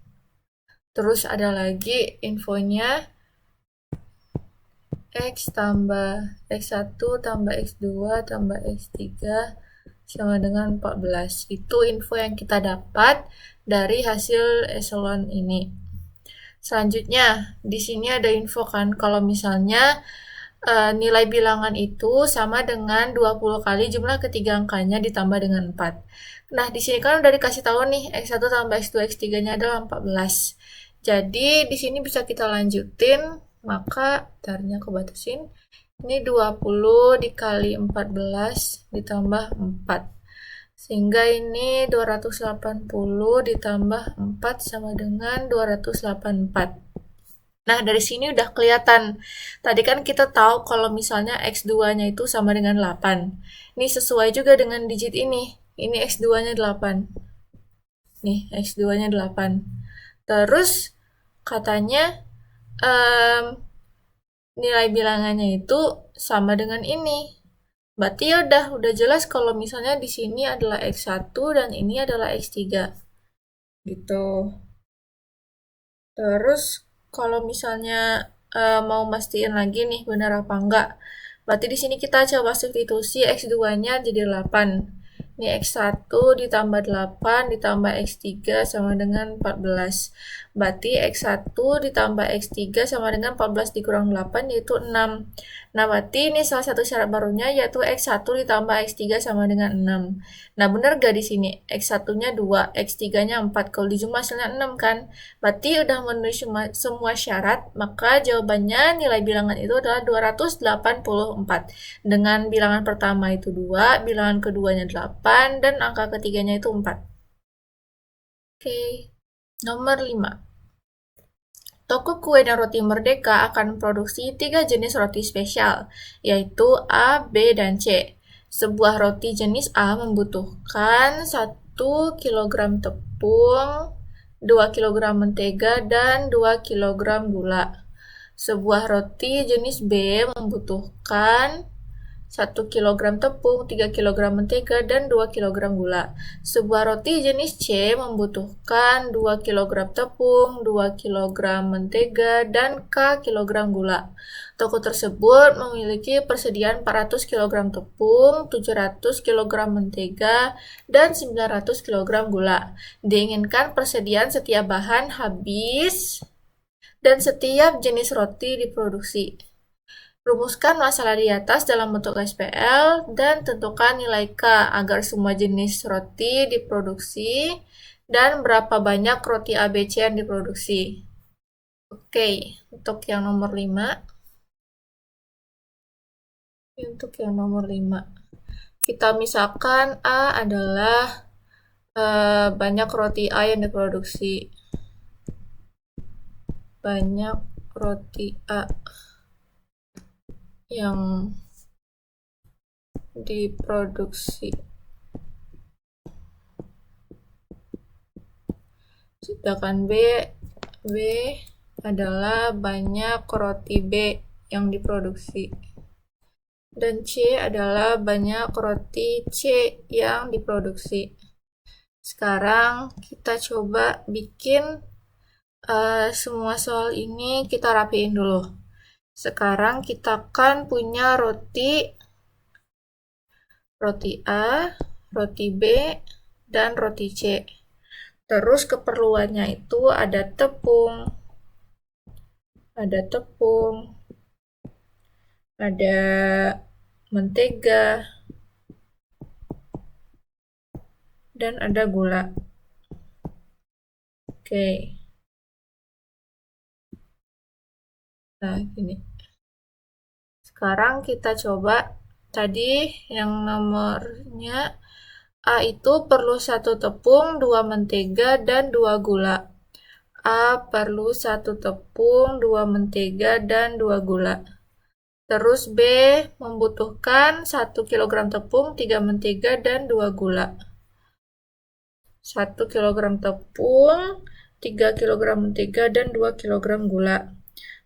Terus ada lagi infonya x tambah x1 tambah x2 tambah x3 sama dengan 14. Itu info yang kita dapat dari hasil echelon ini. Selanjutnya, di sini ada info kan kalau misalnya nilai bilangan itu sama dengan 20 kali jumlah ketiga angkanya ditambah dengan 4. Nah, di sini kan udah dikasih tahu nih, x1 tambah x2, x3-nya adalah 14. Jadi, di sini bisa kita lanjutin, maka bentarnya aku batasin. Ini 20 dikali 14 ditambah 4. Sehingga ini 280 ditambah 4 sama dengan 284. Nah, dari sini udah kelihatan. Tadi kan kita tahu kalau misalnya x2-nya itu sama dengan 8. Ini sesuai juga dengan digit ini. Ini x2-nya 8. Nih, x2-nya 8. Terus, katanya nilai bilangannya itu sama dengan ini. Berarti ya udah jelas kalau misalnya di sini adalah x1 dan ini adalah x3. Gitu. Terus kalau misalnya mau mastiin lagi nih benar apa enggak, berarti di sini kita coba substitusi x2-nya jadi 8. Ini x1 ditambah 8 ditambah x3 sama dengan 14. Berarti x1 ditambah x3 sama dengan 14 dikurang 8 yaitu 6. Nah, berarti ini salah satu syarat barunya yaitu x1 ditambah x3 sama dengan 6. Nah, benar gak di sini? X1-nya 2, x3-nya 4. Kalau dijumlah hasilnya 6 kan? Berarti udah memenuhi semua syarat, maka jawabannya nilai bilangan itu adalah 284. Dengan bilangan pertama itu 2, bilangan keduanya 8, dan angka ketiganya itu 4. Oke, nomor 5. Toko kue dan roti Merdeka akan memproduksi 3 jenis roti spesial, yaitu A, B, dan C. Sebuah roti jenis A membutuhkan 1 kg tepung, 2 kg mentega, dan 2 kg gula. Sebuah roti jenis B membutuhkan 1 kg tepung, 3 kg mentega, dan 2 kg gula. Sebuah roti jenis C membutuhkan 2 kg tepung, 2 kg mentega, dan K kg gula. Toko tersebut memiliki persediaan 400 kg tepung, 700 kg mentega, dan 900 kg gula. Diinginkan persediaan setiap bahan habis dan setiap jenis roti diproduksi. Rumuskan masalah di atas dalam bentuk SPL dan tentukan nilai K agar semua jenis roti diproduksi dan berapa banyak roti ABC yang diproduksi. Oke, untuk yang nomor 5. Kita misalkan A adalah banyak roti A yang diproduksi. Banyak roti A yang diproduksi. Sedangkan B adalah banyak roti B yang diproduksi. Dan C adalah banyak roti C yang diproduksi. Sekarang kita coba bikin semua soal ini kita rapiin dulu. Sekarang kita kan punya roti A, roti B, dan roti C. Terus keperluannya itu ada tepung, ada mentega, dan ada gula. Oke. Nah, gini. Sekarang kita coba tadi yang nomornya A itu perlu 1 tepung, 2 mentega, dan 2 gula. A perlu 1 tepung, 2 mentega, dan 2 gula. Terus B membutuhkan 1 kg tepung, 3 mentega, dan 2 gula. 1 kg tepung, 3 kg mentega, dan 2 kg gula.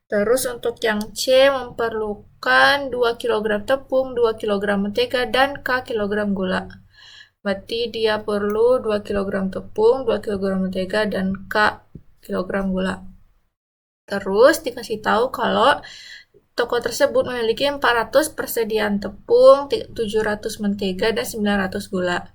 Terus untuk yang C memerlukan 2 kg tepung, 2 kg mentega, dan K kg gula. Berarti dia perlu 2 kg tepung, 2 kg mentega, dan K kg gula. Terus dikasih tahu kalau toko tersebut memiliki 400 persediaan tepung, 700 mentega, dan 900 gula.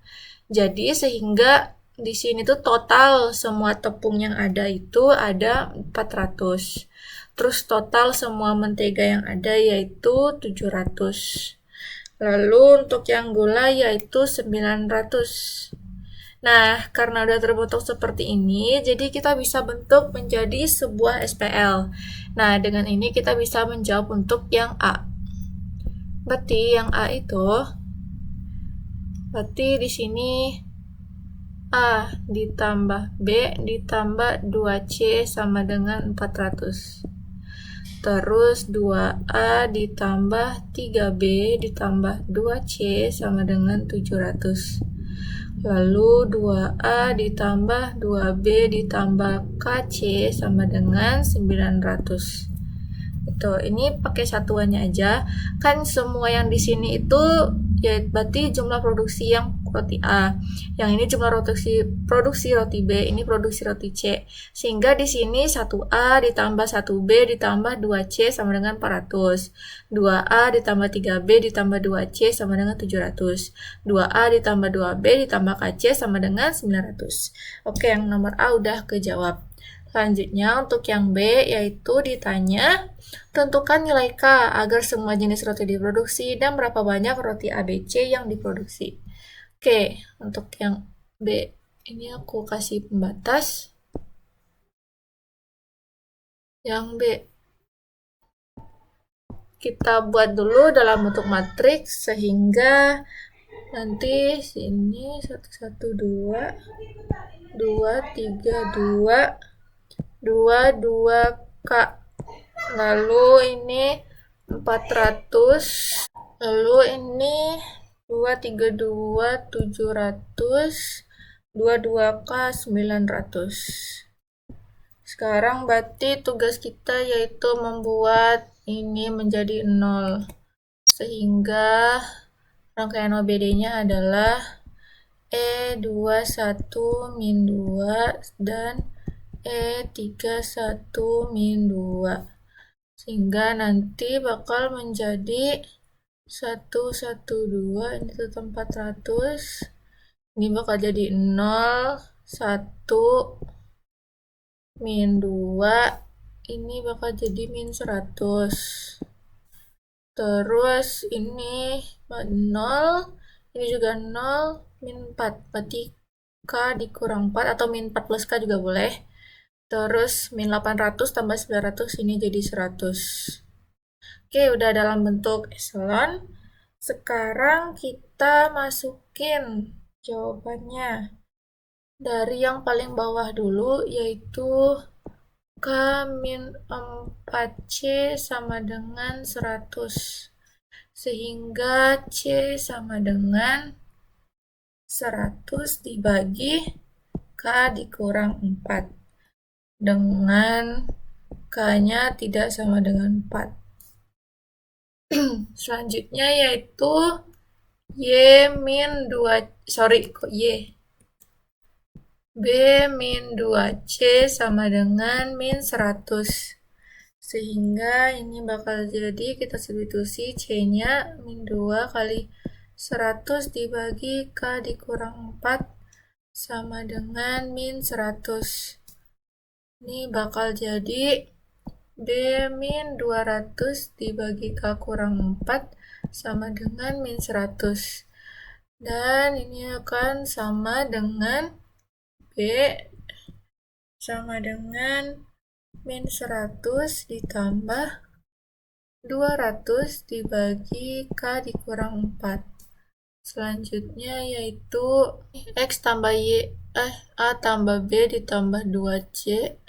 Jadi sehingga di sini tuh total semua tepung yang ada itu ada 400. Terus total semua mentega yang ada yaitu 700. Lalu untuk yang gula yaitu 900. Nah, karena udah terbentuk seperti ini, jadi kita bisa bentuk menjadi sebuah SPL. Nah, dengan ini kita bisa menjawab untuk yang A. Berarti yang A itu, berarti di sini A ditambah B ditambah 2C sama dengan 400. Terus 2A ditambah 3B ditambah 2C sama dengan 700. Lalu 2A ditambah 2B ditambah KC sama dengan 900. Itu, ini pakai satuannya aja. Kan semua yang di sini itu ya berarti jumlah produksi yang roti A. Yang ini jumlah produksi roti B, ini produksi roti C. Sehingga di sini 1A ditambah 1B ditambah 2C sama dengan 400. 2A ditambah 3B ditambah 2C sama dengan 700. 2A ditambah 2B ditambah KC sama dengan 900. Oke, yang nomor A udah kejawab. Selanjutnya untuk yang B yaitu ditanya tentukan nilai K agar semua jenis roti diproduksi dan berapa banyak roti ABC yang diproduksi. Oke, untuk yang B ini aku kasih pembatas. Yang B kita buat dulu dalam bentuk matriks sehingga nanti sini 1 1 2 2 3 2 2 2 K. Lalu ini 400. Lalu ini 2 3 2 700. 2 2 K 900. Sekarang berarti tugas kita yaitu membuat ini menjadi 0. Sehingga rangkaian OBD-nya adalah E21 min 2 dan E31 min 2. Sehingga nanti bakal menjadi 112, ini tetap 400. Ini bakal jadi 0, 1, min 2. Ini bakal jadi min 100. Terus ini 0, ini juga 0, min 4. Berarti K dikurang 4 atau min 4 plus K juga boleh. Terus min 800 tambah 900 ini jadi 100. Oke, udah dalam bentuk echelon. Sekarang kita masukin jawabannya. Dari yang paling bawah dulu yaitu K min 4C sama dengan 100. Sehingga C sama dengan 100 dibagi K dikurang 4. Dengan K-nya tidak sama dengan 4. Selanjutnya yaitu Y min 2, B min 2C sama dengan min 100. Sehingga ini bakal jadi kita substitusi C-nya min 2 kali 100 dibagi K dikurang 4 sama dengan min 100. Ini bakal jadi B min 200 dibagi K kurang 4 sama dengan min 100. Dan ini akan sama dengan B sama dengan min 100 ditambah 200 dibagi K dikurang 4. Selanjutnya yaitu X tambah Y, A tambah B ditambah 2C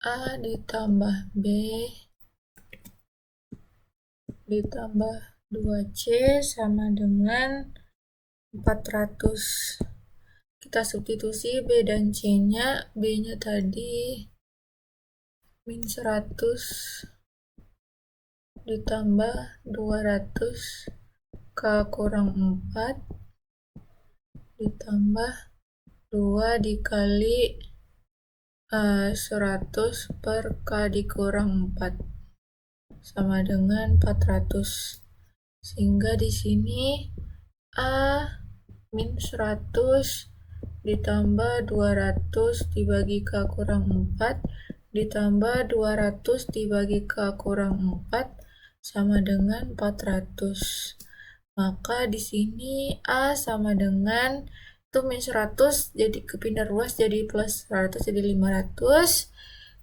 A ditambah B ditambah 2C sama dengan 400. Kita substitusi B dan C-nya. B-nya tadi min 100 ditambah 200 K kurang 4 ditambah 2 dikali 100 per K dikurang 4 sama dengan 400. Sehingga di sini A min 100 ditambah 200 dibagi K kurang 4 ditambah 200 dibagi K kurang 4 sama dengan 400. Maka di sini A sama dengan itu min 100 jadi kepindah ruas jadi plus 100 jadi 500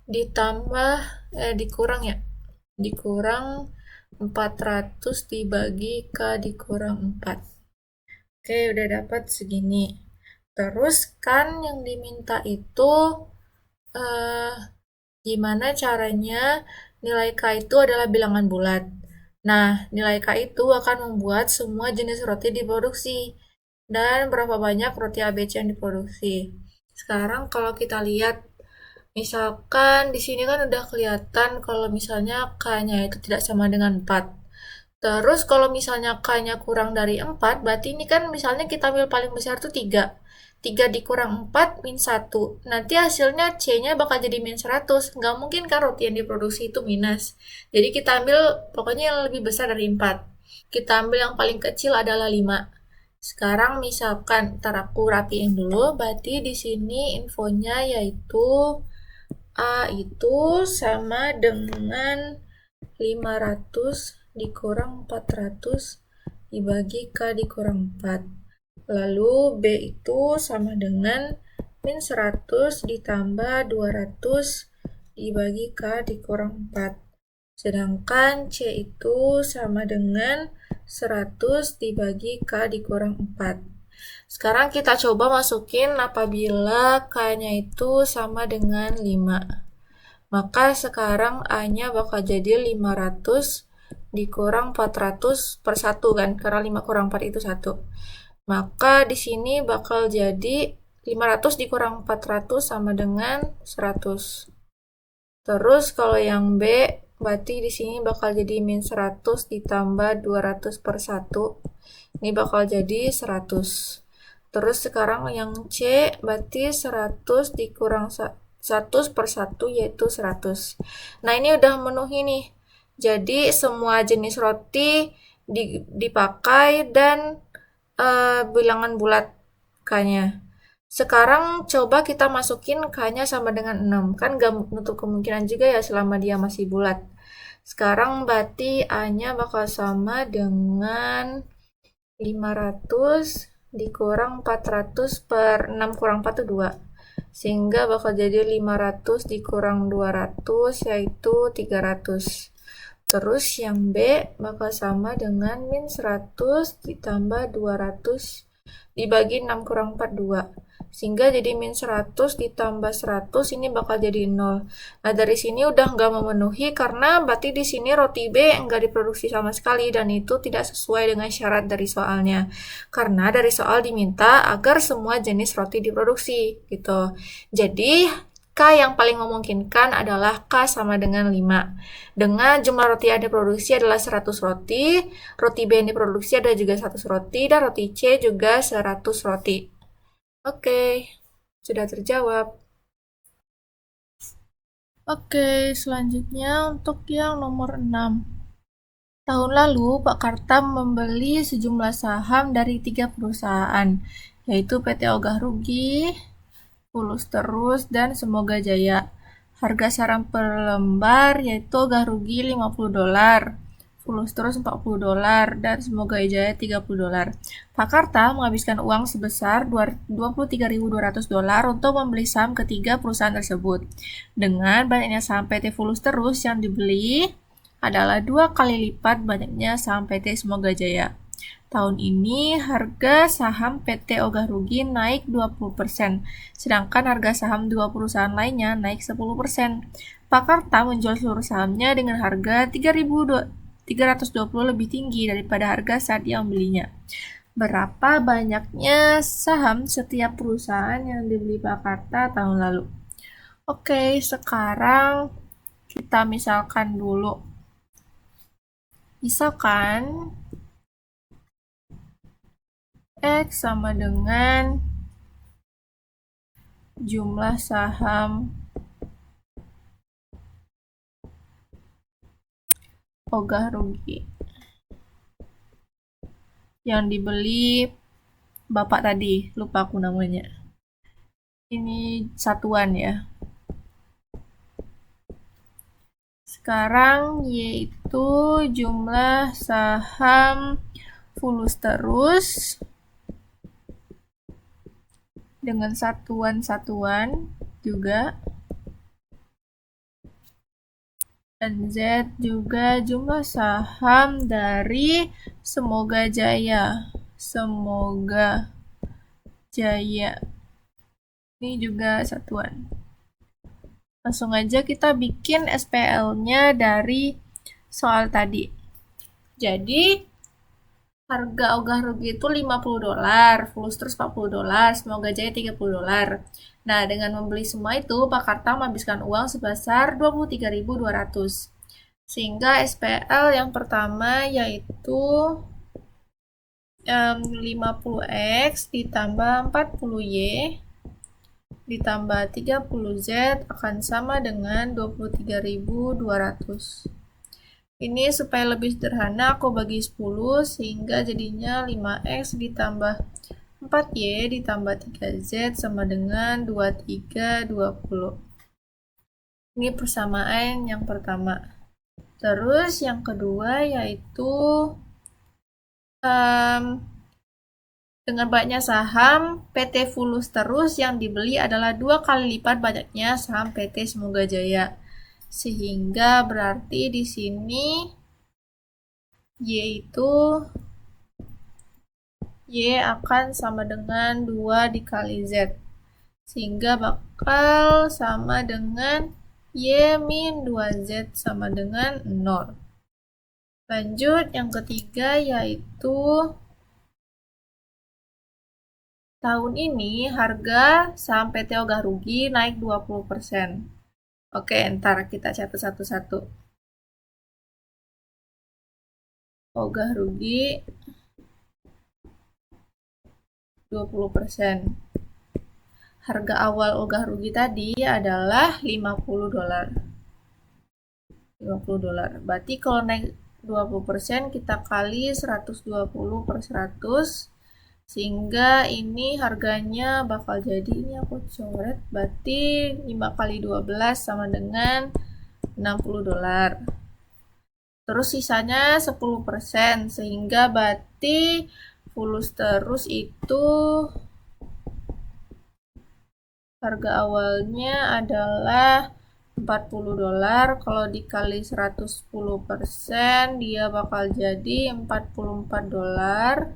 ditambah dikurang 400 dibagi K dikurang 4. Oke, udah dapat segini. Terus kan yang diminta itu gimana caranya nilai K itu adalah bilangan bulat. Nah, nilai K itu akan membuat semua jenis roti diproduksi dan berapa banyak roti ABC yang diproduksi. Sekarang kalau kita lihat, misalkan di sini kan udah kelihatan kalau misalnya K-nya itu tidak sama dengan 4. Terus kalau misalnya K-nya kurang dari 4, berarti ini kan misalnya kita ambil paling besar itu 3. 3 dikurang 4, min 1. Nanti hasilnya C-nya bakal jadi min 100. Nggak mungkin kan roti yang diproduksi itu minus. Jadi kita ambil pokoknya yang lebih besar dari 4. Kita ambil yang paling kecil adalah 5. Sekarang misalkan, ntar aku rapiin dulu. Berarti di sini infonya yaitu A itu sama dengan 500 dikurang 400 dibagi K dikurang 4. Lalu B itu sama dengan min 100 ditambah 200 dibagi K dikurang 4. Sedangkan C itu sama dengan 100 dibagi K dikurang 4. Sekarang kita coba masukin apabila K-nya itu sama dengan 5. Maka sekarang A-nya bakal jadi 500 dikurang 400 per 1 kan, karena 5 kurang 4 itu 1. Maka di sini bakal jadi 500 dikurang 400 sama dengan 100. Terus kalau yang B, berarti di sini bakal jadi min 100 ditambah 200 per 1. Ini bakal jadi 100. Terus sekarang yang C, berarti 100 dikurang 100 per 1 yaitu 100. Nah, ini udah memenuhi nih. Jadi semua jenis roti dipakai dan bilangan bulat K-nya. Sekarang coba kita masukin K-nya sama dengan 6. Kan gak menutup kemungkinan juga ya selama dia masih bulat. Sekarang berarti A-nya bakal sama dengan 500 dikurang 400 per 6 kurang 4 itu 2. Sehingga bakal jadi 500 dikurang 200 yaitu 300. Terus yang B bakal sama dengan min 100 ditambah 200 dibagi 6 kurang 4, 2. Sehingga jadi min 100 ditambah 100 ini bakal jadi 0. Nah, dari sini udah nggak memenuhi karena berarti di sini roti B nggak diproduksi sama sekali dan itu tidak sesuai dengan syarat dari soalnya. Karena dari soal diminta agar semua jenis roti diproduksi gitu. Jadi K yang paling memungkinkan adalah K sama dengan 5. Dengan jumlah roti yang diproduksi adalah 100 roti, roti B yang diproduksi ada juga 100 roti, dan roti C juga 100 roti. Oke, sudah terjawab. Oke, selanjutnya untuk yang nomor 6. Tahun lalu, Pak Kartam membeli sejumlah saham dari 3 perusahaan, yaitu PT Ogah Rugi, Fulus Terus, dan Semoga Jaya. Harga saham per lembar yaitu Ogah Rugi $50, Fulus Terus $40, dan Semoga Jaya $30. Pak Karta menghabiskan uang sebesar $23.200 untuk membeli saham ketiga perusahaan tersebut. Dengan banyaknya saham PT Fulus Terus yang dibeli adalah 2 kali lipat banyaknya saham PT Semoga Jaya. Tahun ini harga saham PT Ogah Rugi naik 20%, sedangkan harga saham dua perusahaan lainnya naik 10%. Pakarta menjual seluruh sahamnya dengan harga 3.320 lebih tinggi daripada harga saat dia membelinya. Berapa banyaknya saham setiap perusahaan yang dibeli Pakarta tahun lalu? Oke, sekarang kita misalkan dulu. Misalkan X sama dengan jumlah saham Ogah Rugi yang dibeli bapak tadi, lupa aku namanya. Ini satuan ya. Sekarang yaitu jumlah saham fulus terus dengan satuan-satuan juga, dan Z juga jumlah saham dari Semoga Jaya. Semoga Jaya. Ini juga satuan. Langsung aja kita bikin SPL-nya dari soal tadi. Jadi, harga Ogah Rugi itu $50, fulus terus $40, Semoga Jaya $30. Nah, dengan membeli semua itu, Pakarta menghabiskan uang sebesar 23.200. Sehingga SPL yang pertama yaitu 50X ditambah 40Y ditambah 30Z akan sama dengan 23.200. Ini supaya lebih sederhana aku bagi 10 sehingga jadinya 5X ditambah 4Y ditambah 3Z sama dengan 2320. Ini persamaan yang pertama. Terus yang kedua yaitu dengan banyaknya saham PT Fulus Terus yang dibeli adalah 2 kali lipat banyaknya saham PT Semoga Jaya. Sehingga berarti di sini yaitu Y akan sama dengan 2 dikali Z. Sehingga bakal sama dengan Y min 2Z sama dengan 0. Lanjut, yang ketiga yaitu tahun ini harga saham PT Ogah Rugi naik 20%. Oke, ntar kita catat satu-satu. Ogah Rugi 20%. Harga awal Ogah Rugi tadi adalah $50. $50. Berarti kalau naik 20% kita kali 120 per 100, sehingga ini harganya bakal jadi, ini aku coret, berarti 5 kali 12 sama dengan $60. Terus sisanya 10%, sehingga berarti fulus terus itu harga awalnya adalah $40. Kalau dikali 110%, dia bakal jadi $44.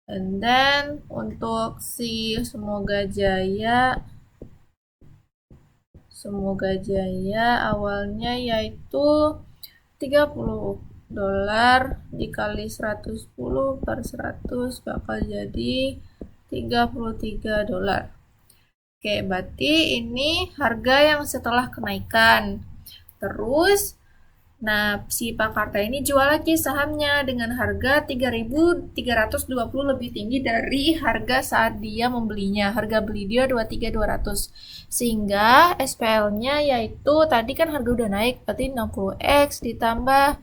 And then untuk si Semoga Jaya awalnya yaitu $30 dikali 110 per 100 bakal jadi $33. Oke, berarti ini harga yang setelah kenaikan. Terus, nah, si Pakarta ini jual lagi sahamnya dengan harga 3.320 lebih tinggi dari harga saat dia membelinya. Harga beli dia 23.200. Sehingga SPL-nya yaitu tadi kan harga udah naik, berarti 60X ditambah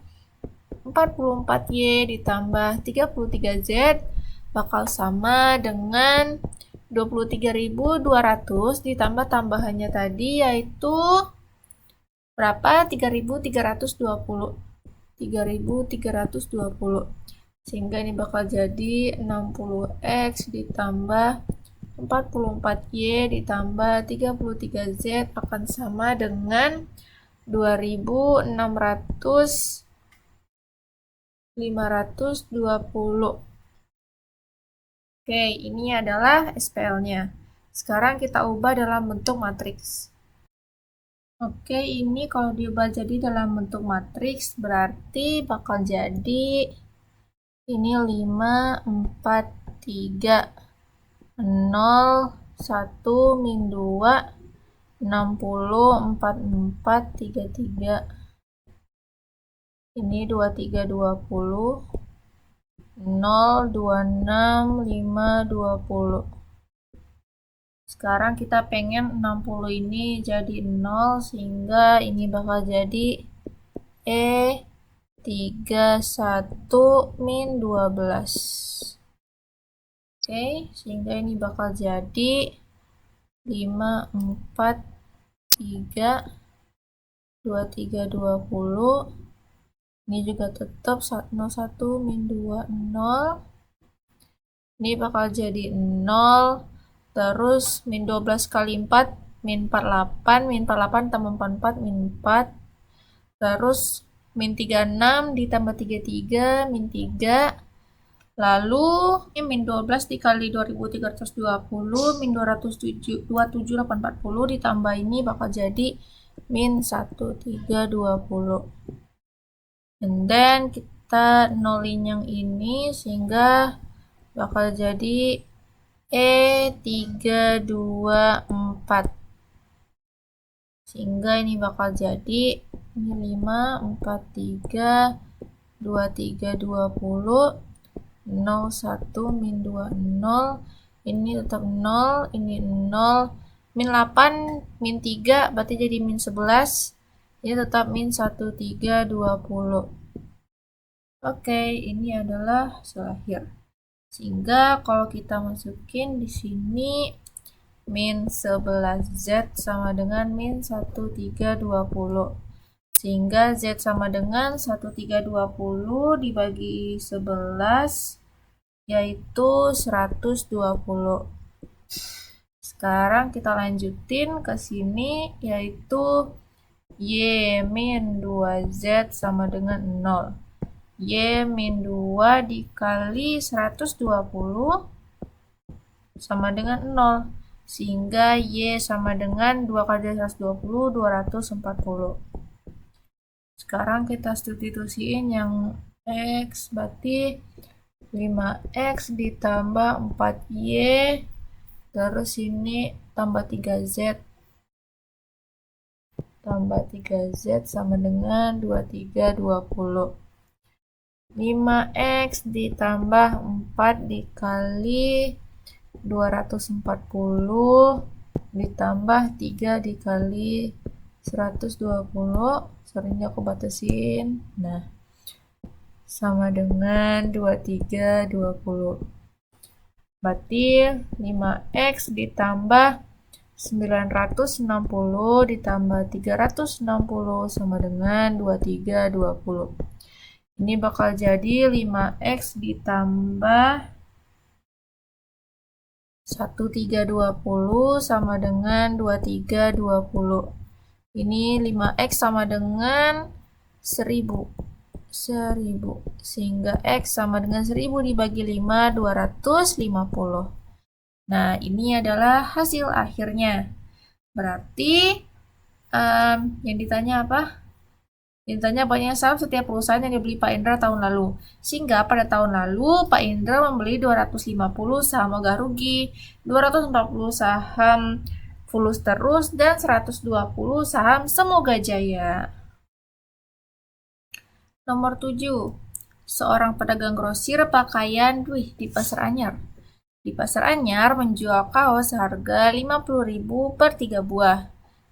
44Y ditambah 33Z bakal sama dengan 23.200 ditambah tambahannya tadi yaitu berapa? 3.320. 3.320. Sehingga ini bakal jadi 60X ditambah 44Y ditambah 33Z akan sama dengan 2.600 520. Oke, ini adalah SPL-nya. Sekarang kita ubah dalam bentuk matriks. Oke, ini kalau diubah jadi dalam bentuk matriks berarti bakal jadi ini 5, 4, 3, 0, 1, min 2, 60, 44, 33. Ini 23, 20, 0, 26, 5, 20. Sekarang kita pengen 60 ini jadi 0, sehingga ini bakal jadi E 31 min 12. Oke, sehingga ini bakal jadi 5, 4, 3, 23, 20. Ini juga tetap 01 min 2, 0. Ini bakal jadi 0. Terus min 12 kali 4, min 48. Min 48 tambah 44, min 4. Terus min 36 ditambah 33, min 3. Lalu ini min 12 dikali 2320, min 27840 ditambah ini bakal jadi min 1320. And then kita nolin yang ini sehingga bakal jadi E324. Sehingga ini bakal jadi ini 5, 4, 3, 23, 20, 0, 1, min 2, 0. Ini tetap 0, ini 0. Min 8, min 3, berarti jadi min 11. Ini tetap min 1320. Oke, ini adalah hasil akhir. Sehingga kalau kita masukin di sini min 11Z sama dengan min 1320. Sehingga Z sama dengan 1320 dibagi 11 yaitu 120. Sekarang kita lanjutin ke sini yaitu Y min 2Z sama dengan 0. Y min 2 dikali 120 sama dengan 0. Sehingga Y sama dengan 2 kali 120, 240. Sekarang kita substitusiin yang X, berarti 5X ditambah 4Y, terus ini tambah 3Z. Tambah 3Z sama dengan 2320. 5X ditambah 4 dikali 240 ditambah 3 dikali 120. Seringnya aku batasin. Nah, sama dengan 2320. Berarti 5X ditambah 960 ditambah 360 sama dengan 2320. Ini bakal jadi 5X ditambah 1320 sama dengan 2320. Ini 5X sama dengan 1000. Sehingga X sama dengan 1000 dibagi 5, 250. Nah, ini adalah hasil akhirnya. Berarti yang ditanya apa? Yang ditanya banyaknya saham setiap perusahaan yang dibeli Pak Indra tahun lalu. Sehingga pada tahun lalu Pak Indra membeli 250 saham agak rugi, 240 saham fulus terus, dan 120 saham semoga jaya. Nomor 7. Seorang pedagang grosir pakaian di Pasar Anyar. Di Pasar Anyar menjual kaos harga 50.000 per 3 buah.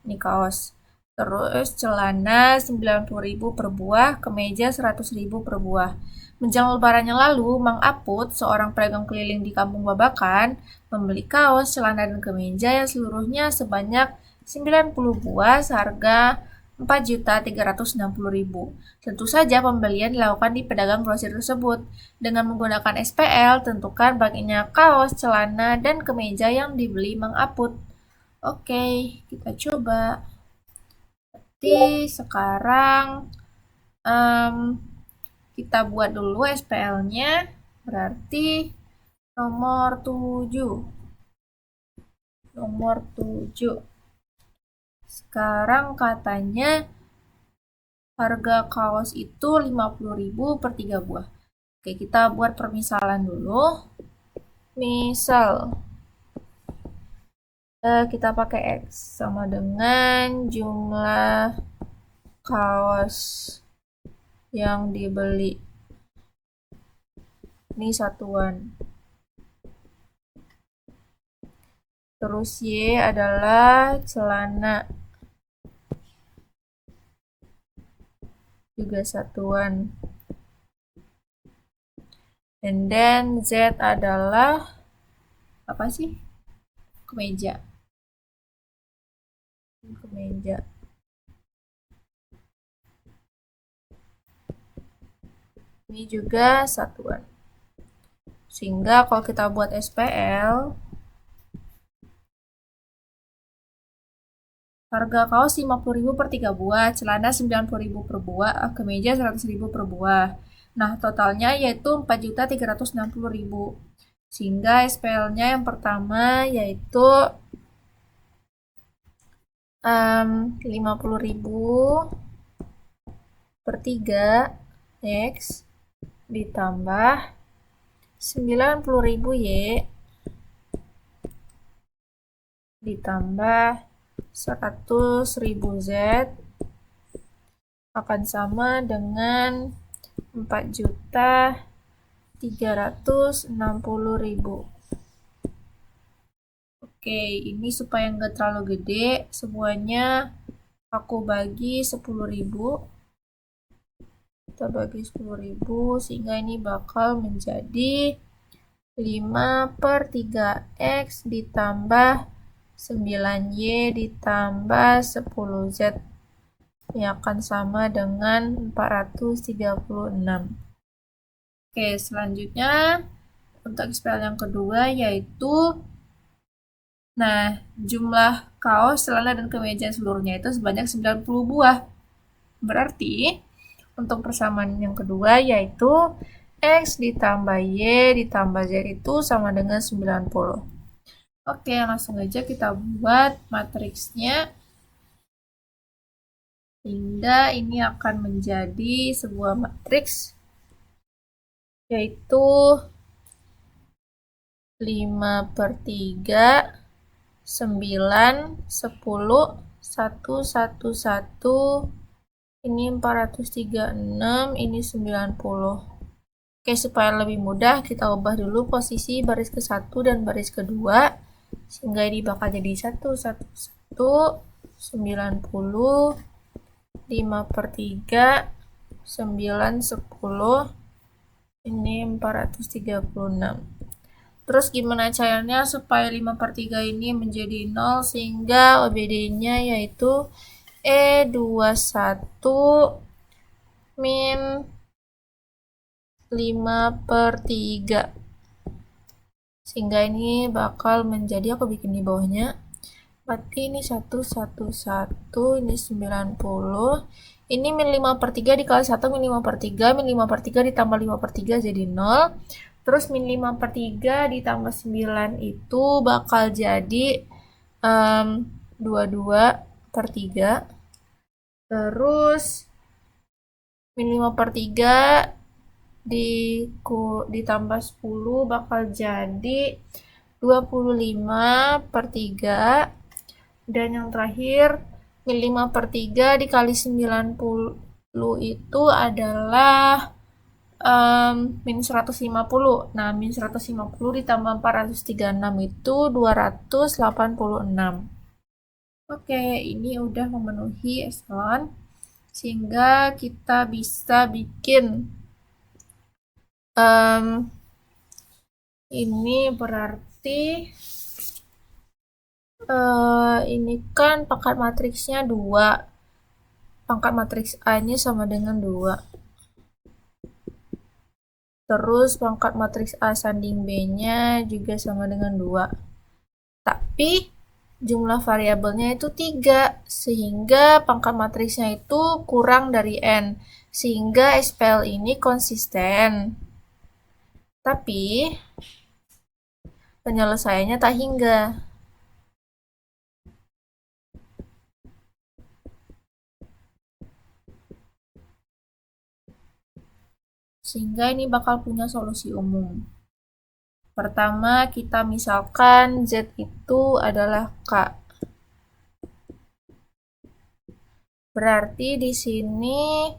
Ini kaos. Terus celana 90.000 per buah, kemeja 100.000 per buah. Menjelang lebaran yang lalu, Mang Aput, seorang pedagang keliling di Kampung Babakan, membeli kaos, celana, dan kemeja yang seluruhnya sebanyak 90 buah seharga 4.360.000. Tentu saja pembelian dilakukan di pedagang grosir tersebut. Dengan menggunakan SPL, tentukan banyaknya kaos, celana, dan kemeja yang dibeli Mang Aput. Oke, kita coba. Jadi sekarang kita buat dulu SPL-nya, berarti nomor 7. Nomor 7. Sekarang katanya harga kaos itu 50.000 per 3 buah. Oke, kita buat permisalan dulu. Misal kita pakai X sama dengan jumlah kaos yang dibeli. Ini satuan. Terus Y adalah celana. Juga satuan. And then Z adalah apa sih? Kemeja. Kemeja. Ini juga satuan. Sehingga kalau kita buat SPL, harga kaos 50.000 per 3 buah, celana 90.000 per buah, kemeja 100.000 per buah. Nah, totalnya yaitu 4.360.000. Sehingga SPL-nya yang pertama yaitu 50.000 per 3 X ditambah 90.000 Y ditambah 100.000 Z akan sama dengan 4.360.000. Oke, ini supaya nggak terlalu gede, semuanya aku bagi 10.000. Kita bagi 10.000 sehingga ini bakal menjadi 5 per 3X ditambah 9Y ditambah 10Z. Ini akan sama dengan 436. Oke, selanjutnya untuk SPL yang kedua yaitu jumlah kaos, celana, dan kemeja seluruhnya itu sebanyak 90 buah. Berarti untuk persamaan yang kedua yaitu X ditambah Y ditambah Z itu sama dengan 90. Oke, langsung aja kita buat matriksnya. Hingga ini akan menjadi sebuah matriks yaitu 5 per 3, 9, 10, 1, 1, 1, ini 436, ini 90. Oke, supaya lebih mudah kita ubah dulu posisi baris ke-1 dan baris kedua sehingga ini bakal jadi 1, 1, 1, 90, 5 per 3, 9, 10, ini 436. Terus gimana caranya supaya 5 per 3 ini menjadi 0 sehingga OBD-nya yaitu E21 min 5 per 3. Sehingga ini bakal menjadi, aku bikin di bawahnya, berarti ini 1, 1, 1, ini 90, ini min 5 per 3 dikali 1 min 5 per 3, min 5 per 3 ditambah 5 per 3 jadi 0. Terus min 5 per 3 ditambah 9 itu bakal jadi 22 per 3. Terus min 5 per 3 ditambah 10 bakal jadi 25 per 3. Dan yang terakhir min 5 per 3 dikali 90 itu adalah min 150. Nah, min 150 ditambah 436 itu 286. Oke, ini udah memenuhi echelon sehingga kita bisa bikin ini berarti ini kan pangkat matriksnya 2. Pangkat matriks A-nya sama dengan 2. Terus pangkat matriks A sanding B-nya juga sama dengan 2. Tapi jumlah variabelnya itu 3, sehingga pangkat matriksnya itu kurang dari N, sehingga SPL ini konsisten. Tapi, penyelesaiannya tak hingga. Sehingga ini bakal punya solusi umum. Pertama, kita misalkan Z itu adalah K. Berarti di sini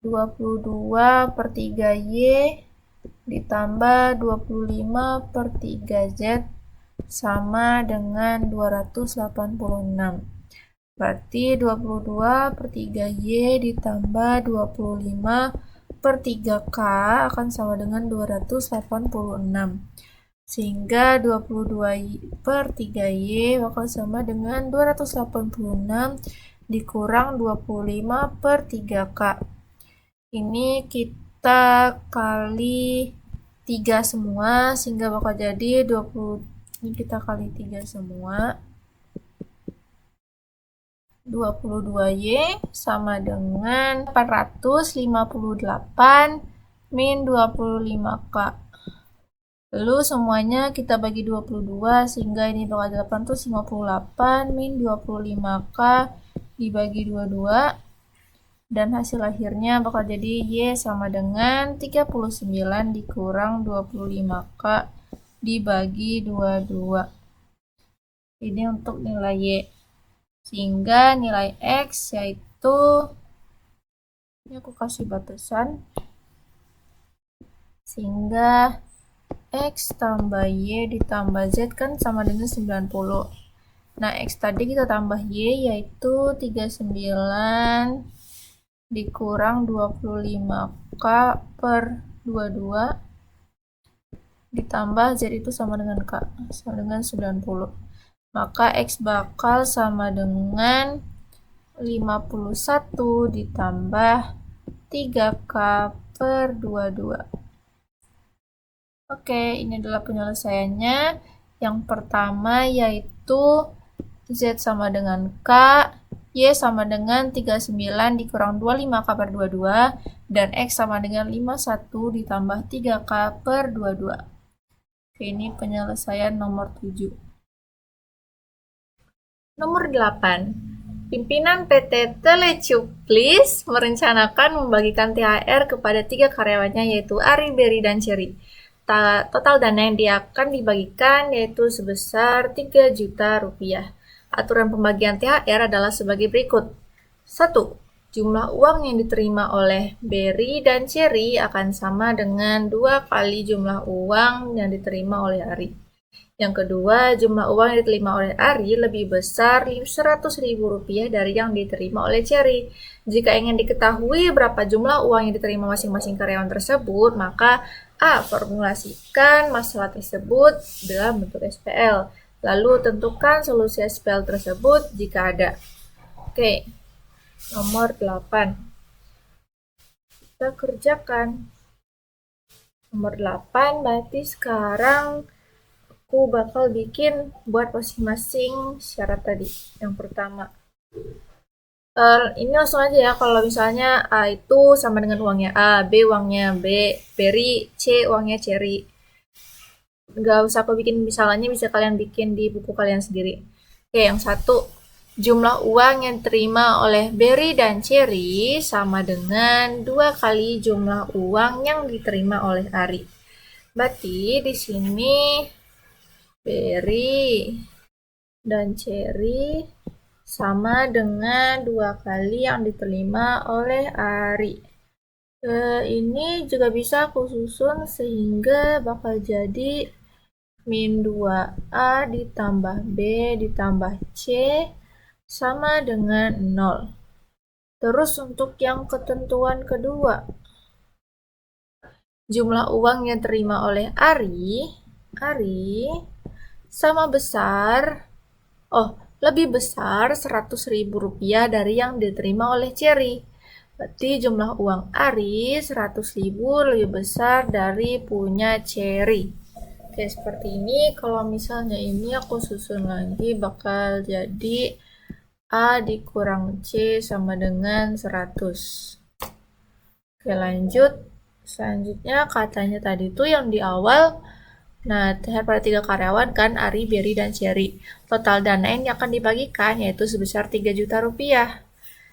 22/3Y ditambah 25/3Z sama dengan 286. Berarti 22/3Y ditambah 25/3K akan sama dengan 286. Sehingga 22/3Y bakal sama dengan 286 dikurang 25/3K. Ini kita kali 3 semua, sehingga bakal jadi 20. Ini kita kali 3 semua. 22Y sama dengan 458 min 25K. Lalu semuanya kita bagi 22, sehingga ini bakal 858 min 25K dibagi 22. Dan hasil akhirnya bakal jadi Y sama dengan 39 dikurang 25K dibagi 22. Ini untuk nilai Y. Sehingga nilai X yaitu, ini aku kasih batasan, sehingga X tambah Y ditambah Z kan sama dengan 90. Nah, X tadi kita tambah Y yaitu 39 dikurang 25K per 22 ditambah Z itu sama dengan K, sama dengan 90. Maka X bakal sama dengan 51 ditambah 3K per 22. Oke, ini adalah penyelesaiannya. Yang pertama yaitu Z sama dengan K, Y sama dengan 39 dikurang 25K per 22, dan X sama dengan 51 ditambah 3K per 22. Oke, ini penyelesaian nomor 7. Nomor 8. Pimpinan PT Telecuplis merencanakan membagikan THR kepada 3 karyawannya, yaitu Ari, Berry, dan Cherry. Total dana yang akan dibagikan yaitu sebesar 3 juta rupiah. Aturan pembagian THR adalah sebagai berikut. 1. Jumlah uang yang diterima oleh Berry dan Cherry akan sama dengan 2 kali jumlah uang yang diterima oleh Ari. Yang kedua, jumlah uang yang diterima oleh Ari lebih besar 100.000 rupiah dari yang diterima oleh Cherry. Jika ingin diketahui berapa jumlah uang yang diterima masing-masing karyawan tersebut, maka A. Formulasikan masalah tersebut dalam bentuk SPL. Lalu tentukan solusi SPL tersebut jika ada. Oke, nomor 8. Kita kerjakan. Nomor 8, berarti sekarang aku bakal bikin buat masing-masing syarat tadi. Yang pertama, ini langsung aja ya. Kalau misalnya A itu sama dengan uangnya A, B uangnya B, Berry, C uangnya Cherry. Nggak usah aku bikin misalnya, bisa kalian bikin di buku kalian sendiri. Oke, yang satu, jumlah uang yang diterima oleh Berry dan Cherry sama dengan 2 kali jumlah uang yang diterima oleh Ari. Berarti di sini Berry dan Cherry sama dengan 2 kali yang diterima oleh Ari. Ini juga bisa aku susun sehingga bakal jadi min 2A ditambah B ditambah C sama dengan 0. Terus untuk yang ketentuan kedua, jumlah uang yang diterima oleh Ari sama besar, lebih besar 100.000 rupiah dari yang diterima oleh Cherry. Berarti jumlah uang Ari 100.000 lebih besar dari punya Cherry. Oke, seperti ini. Kalau misalnya ini aku susun lagi, bakal jadi A dikurang C sama dengan 100. Oke, lanjut. Selanjutnya katanya tadi tuh yang di awal, nah terhadap pada 3 karyawan kan, Ari, Berry, dan Cherry. Total dana yang akan dibagikan yaitu sebesar 3 juta rupiah.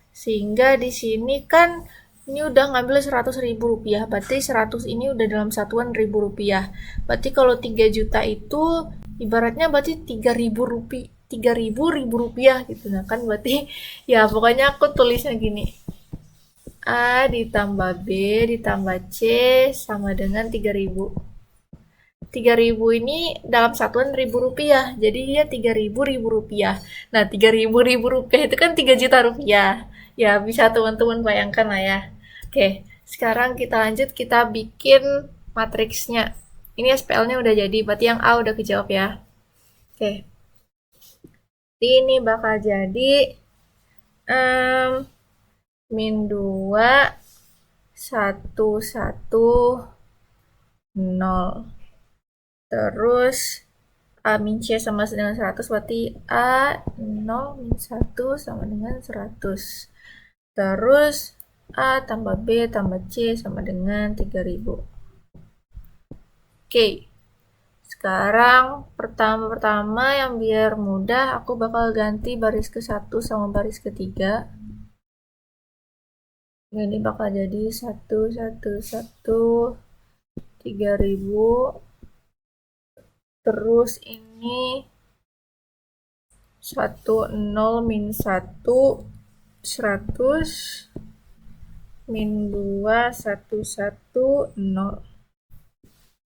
Sehingga di sini kan ini udah ngambil 100.000 rupiah, berarti 100 ini udah dalam satuan ribu rupiah. Berarti kalau 3 juta itu ibaratnya berarti 3.000 rupiah, 3.000 rupiah gitu. Nah kan berarti ya pokoknya aku tulisnya gini. A ditambah B ditambah C sama dengan 3.000. 3.000 ini dalam satuan ribu rupiah, jadi dia 3.000 rupiah. Nah 3.000 rupiah itu kan 3 juta rupiah. Ya bisa teman-teman bayangkan lah ya. Oke, sekarang kita lanjut, kita bikin matriksnya. Ini SPL-nya udah jadi, berarti yang A udah kejawab ya. Oke, ini bakal jadi min 2 1 1 0. Terus A min C sama dengan 100, berarti A 0 min 1 sama dengan 100. Terus A tambah B tambah C sama dengan 3.000. Oke, sekarang pertama-pertama yang biar mudah, aku bakal ganti baris ke-1 sama baris ke-3. Ini bakal jadi 1 1 1 3.000. Terus ini 1 0 min 1 100 min 2 1 1 0.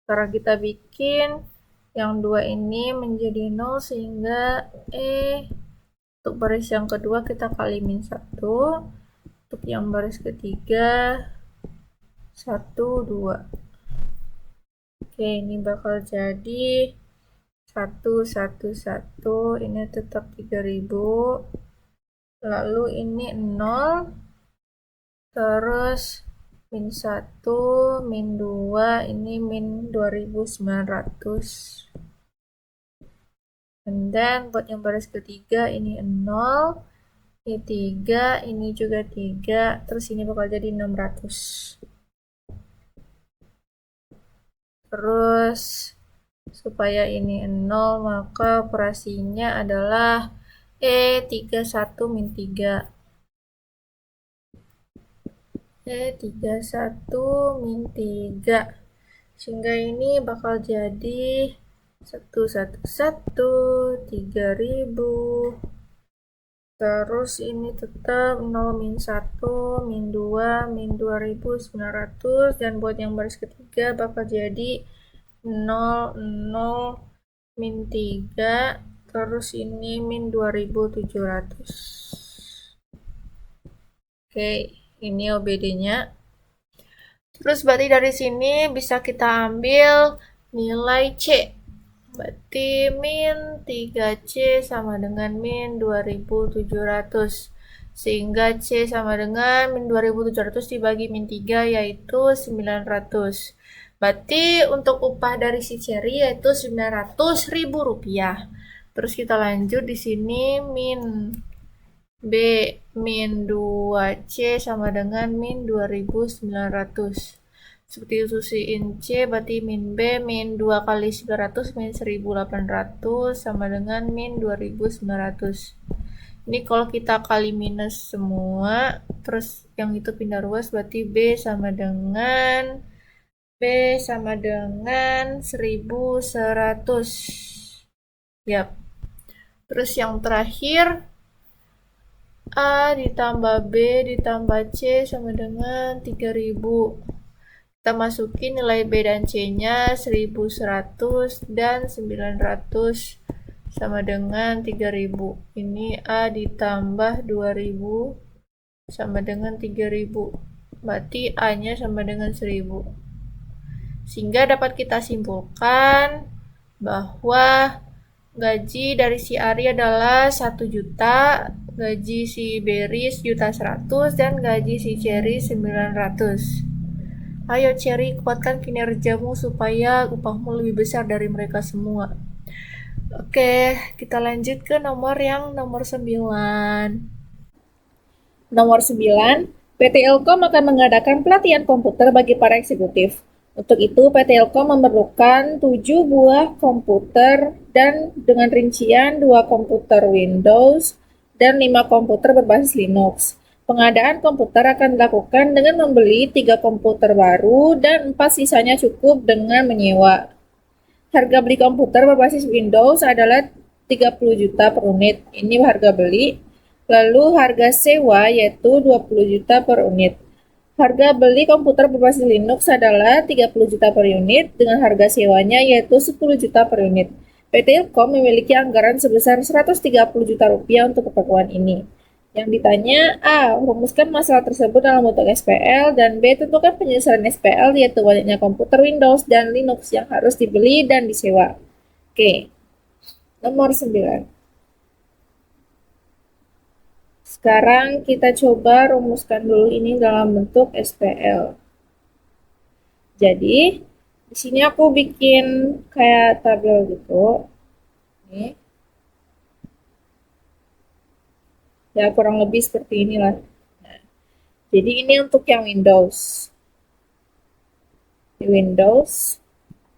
Sekarang kita bikin yang 2 ini menjadi 0 sehingga untuk baris yang kedua kita kali min 1. Untuk yang baris ketiga 1 2. Oke, ini bakal jadi 1 1 1, ini tetap 3.000. Lalu ini 0. Terus min 1, min 2, ini min 2.900. And then buat yang baris ketiga ini 0, ini 3, ini juga 3, terus ini bakal jadi 600. Terus supaya ini 0, maka operasinya adalah 31 min 3. 31 min 3. Sehingga ini bakal jadi 111 3.000. Terus ini tetap 0 min 1 min 2 min 2.900. Dan buat yang baris ketiga bakal jadi 0 0 min 3. Terus ini min 2.700. Oke, ini OBD-nya. Terus berarti dari sini bisa kita ambil nilai C. Berarti min 3C sama dengan min 2.700. Sehingga C sama dengan min 2.700 dibagi min 3 yaitu 900. Berarti untuk upah dari si Cherry yaitu 900.000 rupiah. Terus kita lanjut di sini min B min 2C sama dengan min 2.900. Seperti itu in C, berarti min B min 2 kali 900 min 1.800 sama dengan min 2.900. Ini kalau kita kali minus semua, terus yang itu pindah ruas, berarti B sama dengan 1.100. Yap. Terus yang terakhir A ditambah B ditambah C sama dengan 3.000. Kita masukin nilai B dan C-nya 1.100 dan 900 sama dengan 3.000. Ini A ditambah 2.000 sama dengan 3.000. Berarti A-nya sama dengan 1.000. Sehingga dapat kita simpulkan bahwa gaji dari si Ari adalah 1 juta, gaji si Berry 1.100.000, dan gaji si Cherry 900. Ayo Cherry, kuatkan kinerjamu supaya upahmu lebih besar dari mereka semua. Oke, kita lanjut ke nomor 9. Nomor 9, PT Elkom akan mengadakan pelatihan komputer bagi para eksekutif. Untuk itu, PT Elkom memerlukan 7 buah komputer dan dengan rincian 2 komputer Windows dan 5 komputer berbasis Linux. Pengadaan komputer akan dilakukan dengan membeli 3 komputer baru dan 4 sisanya cukup dengan menyewa. Harga beli komputer berbasis Windows adalah 30 juta per unit. Ini harga beli. Lalu harga sewa yaitu 20 juta per unit. Harga beli komputer berbasis Linux adalah 30 juta per unit dengan harga sewanya yaitu 10 juta per unit. PT Ilkom memiliki anggaran sebesar 130 juta rupiah untuk keperluan ini. Yang ditanya, A. Rumuskan masalah tersebut dalam bentuk SPL, dan B. Tentukan penyelesaian SPL, yaitu banyaknya komputer Windows dan Linux yang harus dibeli dan disewa. Oke, nomor 9. Sekarang kita coba rumuskan dulu ini dalam bentuk SPL. Jadi, di sini aku bikin kayak tabel gitu. Nih. Ya, kurang lebih seperti inilah. Nah, jadi ini untuk yang Windows. Windows,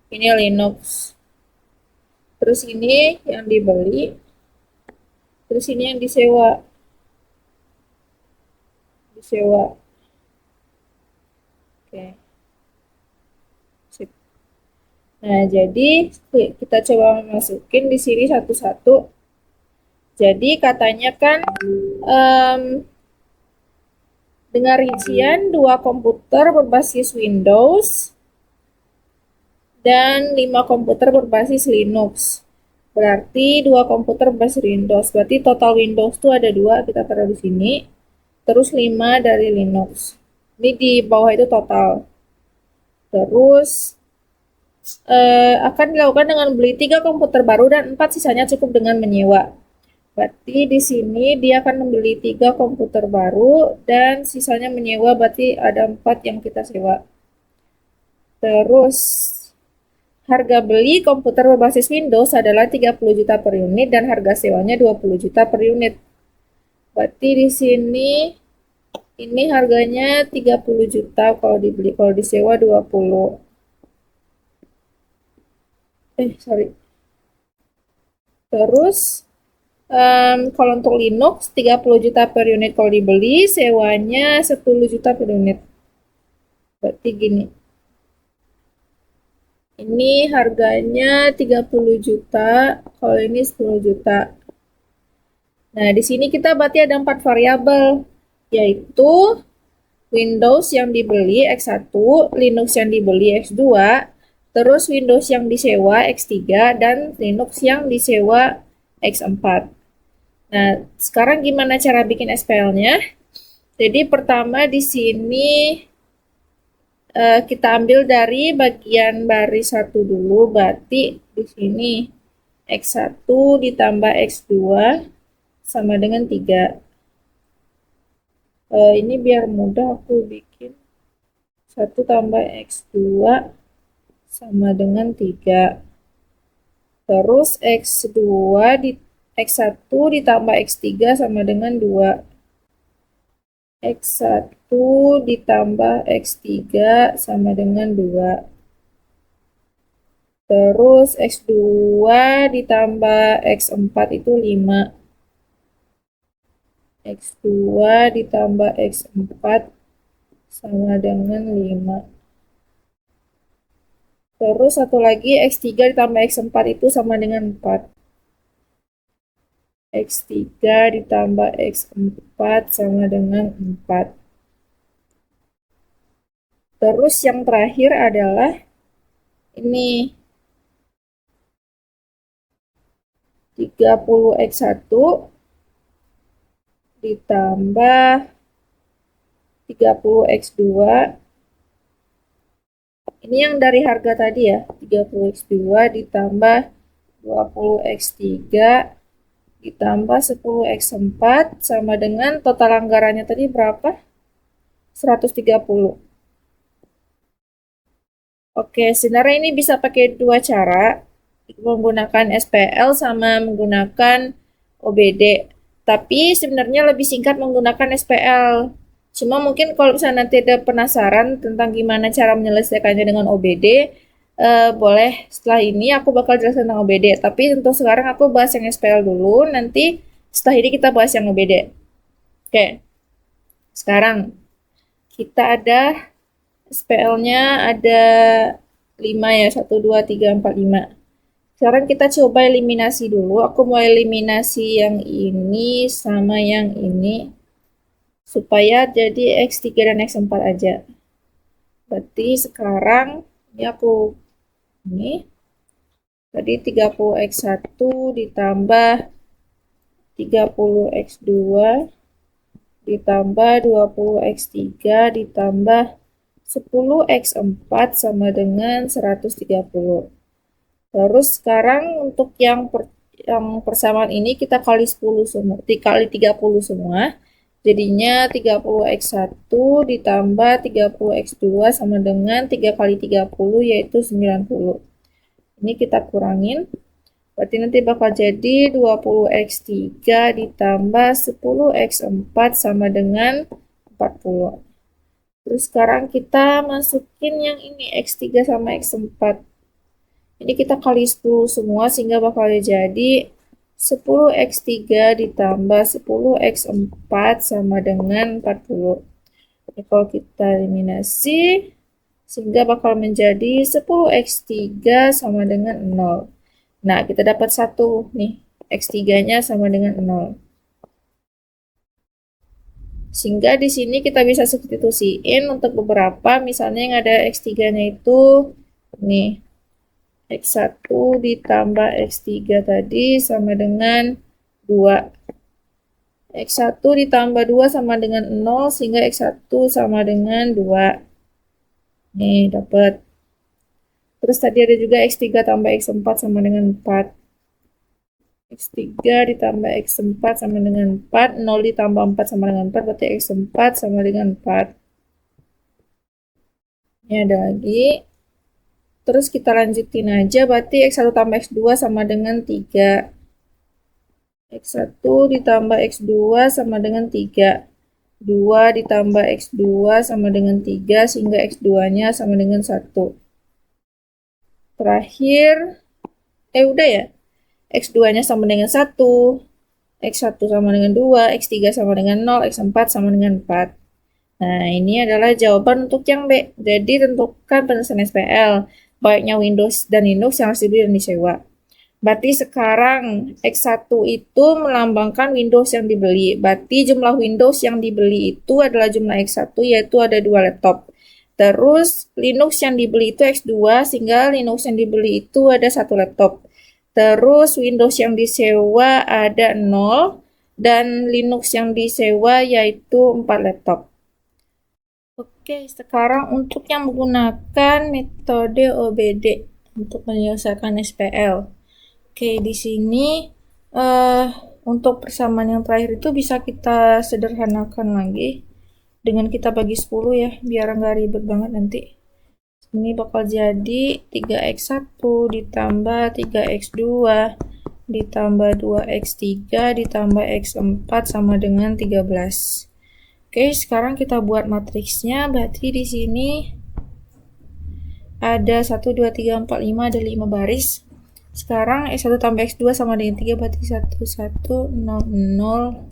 ini Linux. Terus ini yang dibeli, terus ini yang disewa. Oke. Sip. Nah, jadi kita coba masukin di sini satu-satu. Jadi katanya kan dengan rincian 2 komputer berbasis Windows dan 5 komputer berbasis Linux. Berarti 2 komputer berbasis Windows. Berarti total Windows itu ada 2, kita taruh di sini. Terus 5 dari Linux. Ini di bawah itu total. Terus akan dilakukan dengan beli 3 komputer baru dan 4 sisanya cukup dengan menyewa. Berarti di sini dia akan membeli 3 komputer baru dan sisanya menyewa, berarti ada 4 yang kita sewa. Terus harga beli komputer berbasis Windows adalah 30 juta per unit dan harga sewanya 20 juta per unit. Berarti di sini ini harganya 30 juta kalau dibeli, kalau disewa 20. Terus kalau untuk Linux 30 juta per unit kalau dibeli, sewanya 10 juta per unit. Berarti gini. Ini harganya 30 juta, kalau ini 10 juta. Nah, di sini kita berarti ada 4 variabel, yaitu Windows yang dibeli X1, Linux yang dibeli X2, terus Windows yang disewa X3, dan Linux yang disewa X4. Nah, sekarang gimana cara bikin SPL-nya? Jadi pertama di sini kita ambil dari bagian baris 1 dulu, berarti di sini X1 ditambah X2 sama dengan 3. Ini biar mudah aku bikin 1 tambah X2 sama dengan 3. Terus X1 ditambah X3 sama dengan 2. X1 ditambah X3 sama dengan 2. Terus X2 ditambah X4 itu 5. X2 ditambah X4 sama dengan 5. Terus satu lagi X3 ditambah X4 itu sama dengan 4. X3 ditambah X4 sama dengan 4. Terus yang terakhir adalah ini 30X1 ditambah 30X2. Ini yang dari harga tadi ya, 30X2 ditambah 20X3 ditambah 10X4 sama dengan total anggarannya tadi berapa? 130. Oke, sebenarnya ini bisa pakai dua cara, menggunakan SPL sama menggunakan OBD. Tapi sebenarnya lebih singkat menggunakan SPL. Cuma mungkin kalau misalnya nanti ada penasaran tentang gimana cara menyelesaikannya dengan OBD, boleh setelah ini aku bakal jelasin tentang OBD. Tapi untuk sekarang aku bahas yang SPL dulu, nanti setelah ini kita bahas yang OBD. Oke, sekarang kita ada SPL-nya ada 5 ya, 1, 2, 3, 4, 5. Sekarang kita coba eliminasi dulu. Aku mau eliminasi yang ini sama yang ini supaya jadi X3 dan X4 aja. Berarti sekarang ini aku ini tadi 30X1 ditambah 30X2 ditambah 20X3 ditambah 10X4 sama dengan 130. Terus sekarang untuk yang persamaan ini kita kali 10 semua, dikali 30 semua. Jadinya 30X1 ditambah 30X2 sama dengan 3 kali 30 yaitu 90. Ini kita kurangin. Berarti nanti bakal jadi 20X3 ditambah 10X4 sama dengan 40. Terus sekarang kita masukin yang ini X3 sama X4. Ini kita kali 10 semua sehingga bakal jadi 10X3 ditambah 10X4 sama dengan 40. Jadi kalau kita eliminasi sehingga bakal menjadi 10X3 sama dengan 0. Nah, kita dapat 1 nih. X3-nya sama dengan 0. Sehingga di sini kita bisa substitusiin untuk beberapa, misalnya yang ada X3-nya itu nih. X1 ditambah X3 tadi sama dengan 2. X1 ditambah 2 sama dengan 0, sehingga X1 sama dengan 2. Nih, dapat. Terus tadi ada juga X3 tambah X4 sama dengan 4. X3 ditambah X4 sama dengan 4. 0 ditambah 4 sama dengan 4, berarti X4 sama dengan 4. Ini ada lagi. Terus kita lanjutin aja, berarti X1 tambah X2 sama dengan 3. X1 ditambah X2 sama dengan 3. 2 ditambah X2 sama dengan 3, sehingga X2-nya sama dengan 1. Terakhir, udah ya. X2-nya sama dengan 1, X1 sama dengan 2, X3 sama dengan 0, X4 sama dengan 4. Nah, ini adalah jawaban untuk yang B. Jadi, tentukan penyelesaian SPL, baiknya Windows dan Linux yang harus dibeli dan disewa. Berarti sekarang X1 itu melambangkan Windows yang dibeli. Berarti jumlah Windows yang dibeli itu adalah jumlah X1, yaitu ada 2 laptop. Terus Linux yang dibeli itu X2, sehingga Linux yang dibeli itu ada 1 laptop. Terus Windows yang disewa ada 0, dan Linux yang disewa yaitu 4 laptop. Oke, sekarang untuk yang menggunakan metode OBD untuk menyelesaikan SPL. Oke, di sini untuk persamaan yang terakhir itu bisa kita sederhanakan lagi dengan kita bagi 10 ya, biar nggak ribet banget nanti. Ini bakal jadi 3X1 ditambah 3X2 ditambah 2X3 ditambah X4 sama dengan 13. Oke, sekarang kita buat matriksnya. Berarti di sini ada 1, 2, 3, 4, 5, ada 5 baris. Sekarang X1 tambah X2 sama dengan 3, berarti 1, 1, 0, 0,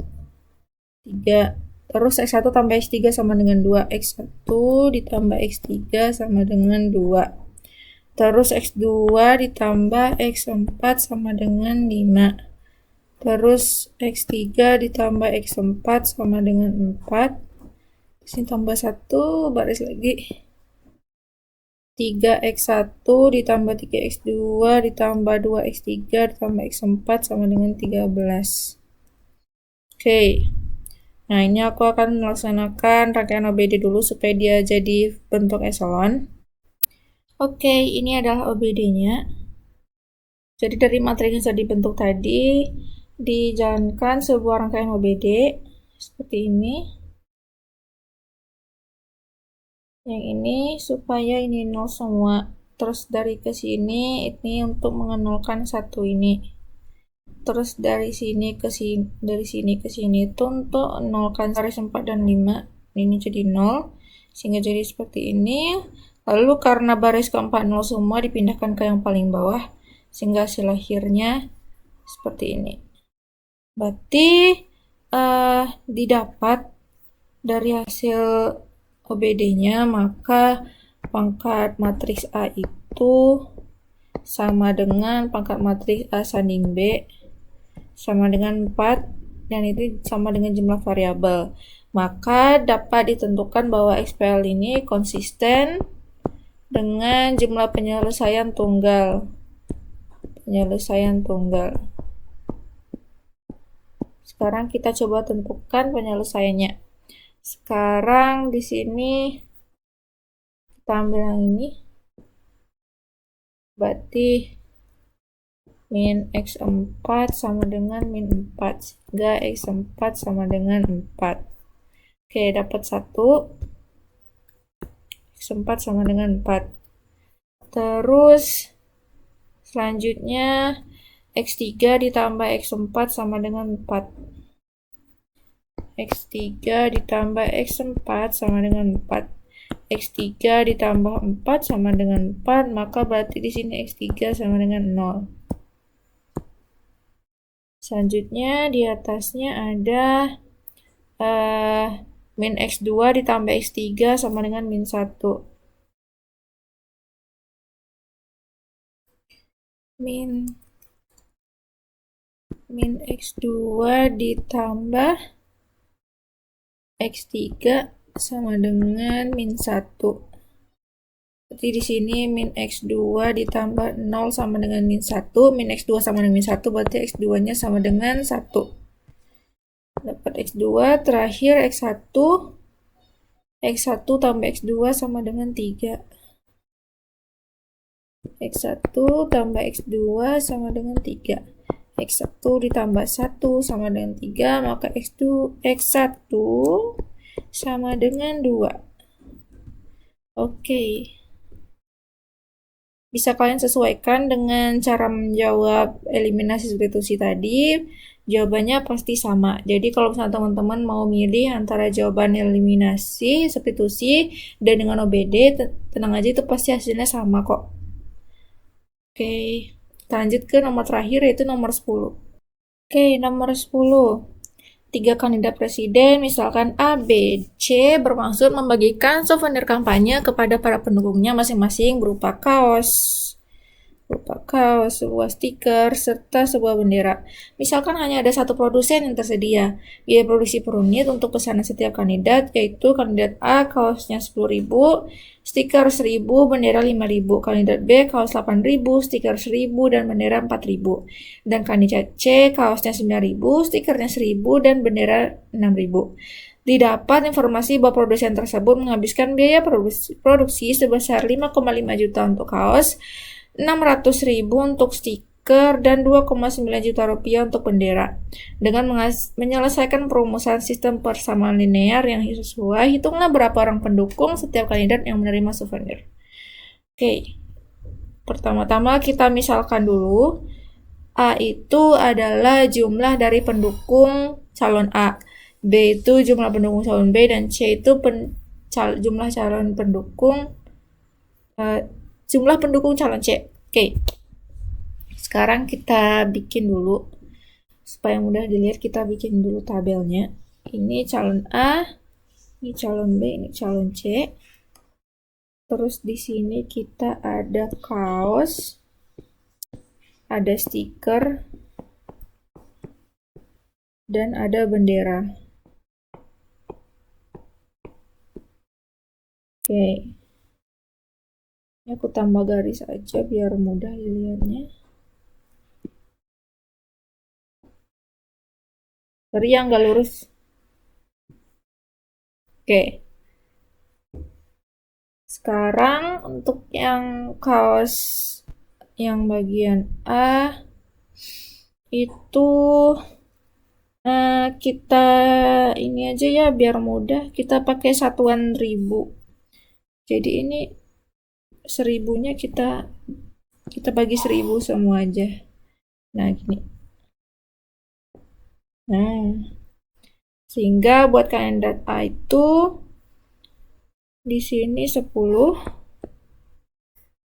3. Terus X1 tambah X3 sama dengan 2. X1 ditambah X3 sama dengan 2. Terus X2 ditambah X4 sama dengan 5. Terus X3 ditambah X4 sama dengan 4. Sini tambah 1, baris lagi. 3X1 ditambah 3X2 ditambah 2X3 ditambah X4 sama dengan 13. Oke. Nah, ini aku akan melaksanakan rangkaian OBD dulu supaya dia jadi bentuk eselon. Oke, ini adalah OBD-nya. Jadi dari materi yang sudah dibentuk tadi, dijalankan sebuah rangkaian OBD seperti ini. Yang ini supaya ini 0 semua. Terus dari ke sini ini untuk mengenolkan satu ini. Terus dari sini ke sini itu untuk nolkan baris 4 dan 5. Ini jadi 0 sehingga jadi seperti ini. Lalu karena baris keempat 0 semua dipindahkan ke yang paling bawah sehingga hasil akhirnya seperti ini. Berarti didapat dari hasil OBD-nya, maka pangkat matriks A itu sama dengan pangkat matriks A sanding B sama dengan 4, dan itu sama dengan jumlah variabel. Maka dapat ditentukan bahwa XPL ini konsisten dengan jumlah penyelesaian tunggal. Sekarang kita coba tentukan penyelesaiannya. Sekarang di sini kita ambil yang ini. Berarti min x4 sama dengan min 4, sehingga x4 sama dengan 4. Oke, dapat 1. x4 sama dengan 4. Terus selanjutnya x3 ditambah x4 sama dengan 4. x3 ditambah x4 sama dengan 4. x3 ditambah 4 sama dengan 4, maka berarti di sini x3 sama dengan 0. Selanjutnya di atasnya ada min x2 ditambah x3 sama dengan min 1. Min x2 ditambah x3 sama dengan min 1. Berarti di sini min x2 ditambah 0 sama dengan min 1. Min x2 sama dengan min 1, berarti x2-nya sama dengan 1. Dapat x2, terakhir x1. x1 tambah x2 sama dengan 3. x1 tambah x2 sama dengan 3. x1 ditambah 1 sama dengan 3, maka x1 sama dengan 2. Oke. Bisa kalian sesuaikan dengan cara menjawab eliminasi substitusi tadi. Jawabannya pasti sama. Jadi kalau misalnya teman-teman mau milih antara jawaban eliminasi substitusi dan dengan OBD, tenang aja, itu pasti hasilnya sama kok. Oke, kita lanjut ke nomor terakhir, yaitu nomor 10. Oke, nomor 10. 3 kandidat presiden, misalkan A, B, C, bermaksud membagikan souvenir kampanye kepada para pendukungnya masing-masing berupa kaos, sebuah stiker, serta sebuah bendera. Misalkan hanya ada satu produsen yang tersedia. Biaya produksi per unit untuk pesanan setiap kandidat, yaitu kandidat A, kaosnya 10.000, stiker 1.000, bendera 5.000. Kandidat B, kaos 8.000, stiker 1.000, dan bendera 4.000. Dan kandidat C, kaosnya 9.000, stikernya 1.000, dan bendera 6.000. Didapat informasi bahwa produsen tersebut menghabiskan biaya produksi sebesar 5,5 juta untuk kaos, 600.000 untuk stiker, dan 2,9 juta rupiah untuk bendera. Dengan menyelesaikan perumusan sistem persamaan linear yang sesuai, hitunglah berapa orang pendukung setiap kandidat yang menerima souvenir. Oke, pertama-tama kita misalkan dulu, A itu adalah jumlah dari pendukung calon A, B itu jumlah pendukung calon B, dan C itu jumlah pendukung calon C. Oke. Sekarang kita bikin dulu supaya mudah dilihat, kita bikin dulu tabelnya. Ini calon A, ini calon B, ini calon C. Terus di sini kita ada kaos, ada stiker, dan ada bendera. Oke. Ini aku tambah garis aja biar mudah dilihatnya. Sorry yang nggak lurus. Oke. Sekarang untuk yang kaos yang bagian A itu kita ini aja ya biar mudah, kita pakai satuan ribu. Jadi ini 1000-nya kita bagi 1000 semua aja. Nah, gini. Nah, sehingga buat kandidat A itu di sini 10,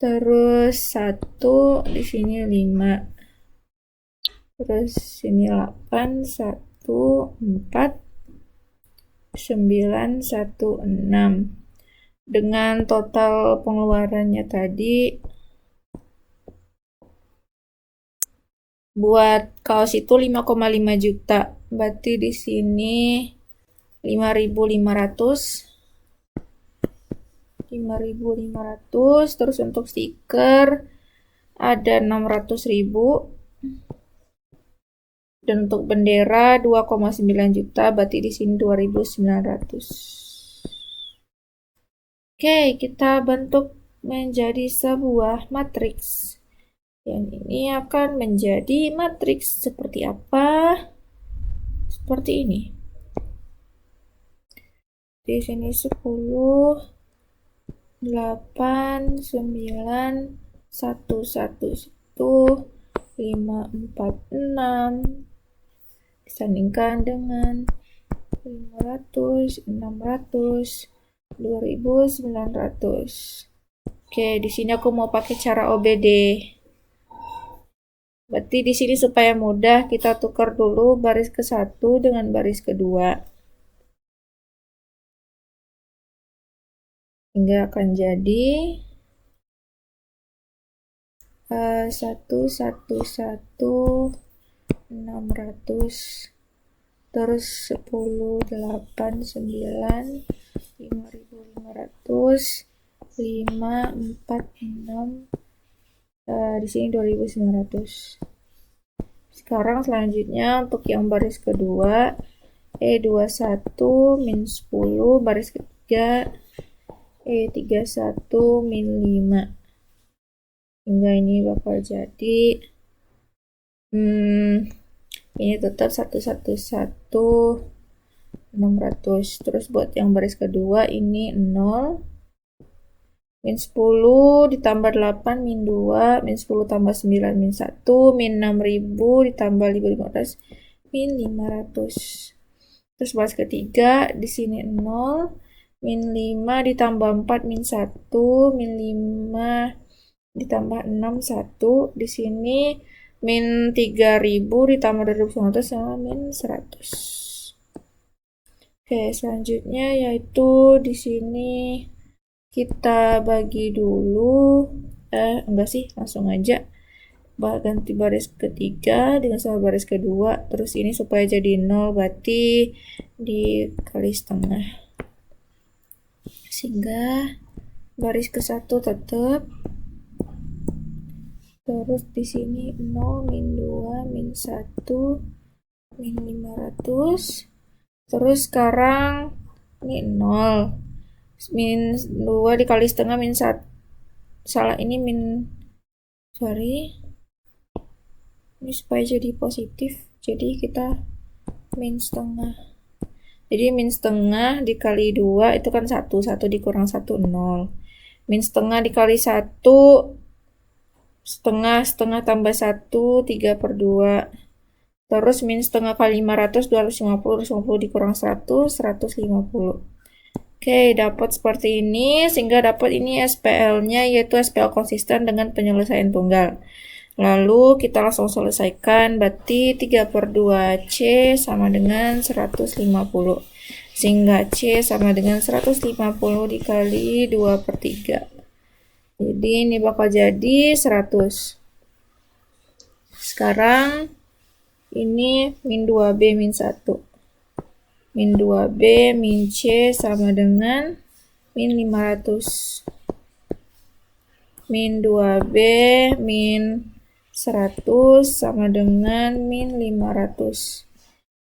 terus 1 di sini 5, terus sini 8, 1, 4, 9, 1, 6. Dengan total pengeluarannya tadi buat kaos itu 5,5 juta. Berarti di sini 5.500. 5.500. Terus untuk stiker ada 600.000. Dan untuk bendera 2,9 juta, berarti di sini 2.900. Oke, kita bentuk menjadi sebuah matriks. Yang ini akan menjadi matriks seperti apa? Seperti ini. Di sini 10, 8, 9, 1, 1, 1, 5, 4, 6. Disandingkan dengan 500, 600, 2.900. Oke, di sini aku mau pakai cara OBD. Berarti di sini supaya mudah kita tukar dulu baris ke-1 dengan baris kedua. Hingga akan jadi 1, 1, 1, 600, terus 10, 8, 9, 5.500, 5, 4, 6, di sini 2.900. Sekarang selanjutnya untuk yang baris kedua, 21 min 10, baris ketiga, 31 min 5. Hingga ini bakal jadi ini tetap 111, 600. Terus buat yang baris kedua ini 0, min 10 ditambah 8 min 2, min 10 tambah 9 min 1, min 6.000 ditambah 5.500 min 500. Terus baris ketiga di sini 0, min 5 ditambah 4 min 1, min 5 ditambah 6 1. Di sini min 3.000 ditambah 2.900 sama min 100. Oke, selanjutnya yaitu di sini kita bagi dulu, enggak sih, langsung aja ganti baris ketiga dengan sama baris kedua, terus ini supaya jadi 0 berarti dikali setengah, sehingga baris ke-1 tetap, terus di sini 0, min 2, min 1, min 500, terus sekarang ini 0, min 2 dikali setengah min 1, salah, ini min, sorry, ini supaya jadi positif, jadi kita min setengah. Jadi min setengah dikali 2 itu kan 1, 1 dikurang 1, 0. Min setengah dikali 1, setengah, setengah tambah 1, 3/2. Terus min setengah kali 500, 250, 250 dikurang 100, 150. Oke, dapat seperti ini, sehingga dapat ini SPL-nya, yaitu SPL konsisten dengan penyelesaian tunggal. Lalu kita langsung selesaikan, berarti 3/2 C sama dengan 150. Sehingga C sama dengan 150 dikali 2/3. Jadi ini bakal jadi 100. Sekarang ini min 2B min 1. Min 2B min C sama dengan min 500. Min 2B min 100 sama dengan min 500.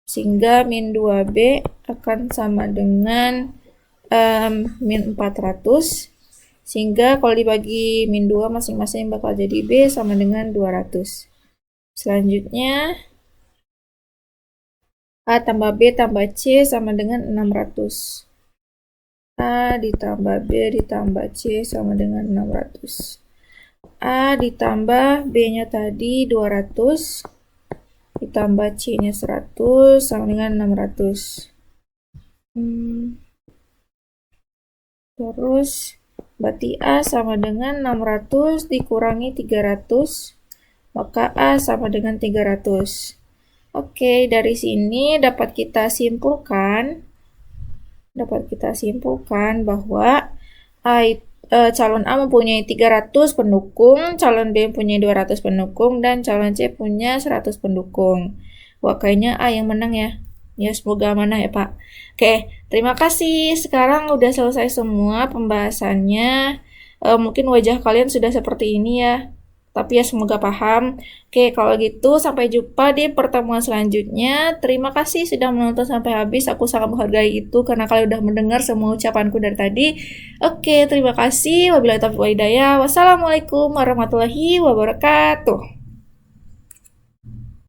Sehingga min 2B akan sama dengan min 400. Sehingga kalau dibagi min 2 masing-masing bakal jadi B sama dengan 200. Selanjutnya A tambah B tambah C sama dengan 600. A ditambah B ditambah C sama dengan 600. A ditambah B-nya tadi 200 ditambah C-nya 100 sama dengan 600. Terus berarti A sama dengan 600 dikurangi 300, maka A sama dengan 300. Oke, dari sini dapat kita simpulkan bahwa calon A mempunyai 300 pendukung, calon B mempunyai 200 pendukung, dan calon C punya 100 pendukung. Wah, kayaknya A yang menang ya. Ya, semoga amanah ya, Pak. Oke, terima kasih. Sekarang udah selesai semua pembahasannya. Mungkin wajah kalian sudah seperti ini ya. Tapi ya semoga paham. Oke, kalau gitu sampai jumpa di pertemuan selanjutnya. Terima kasih sudah menonton sampai habis. Aku sangat menghargai itu karena kalian udah mendengar semua ucapanku dari tadi. Oke, terima kasih. Wabillahi taufiq wal hidayah. Wassalamualaikum warahmatullahi wabarakatuh.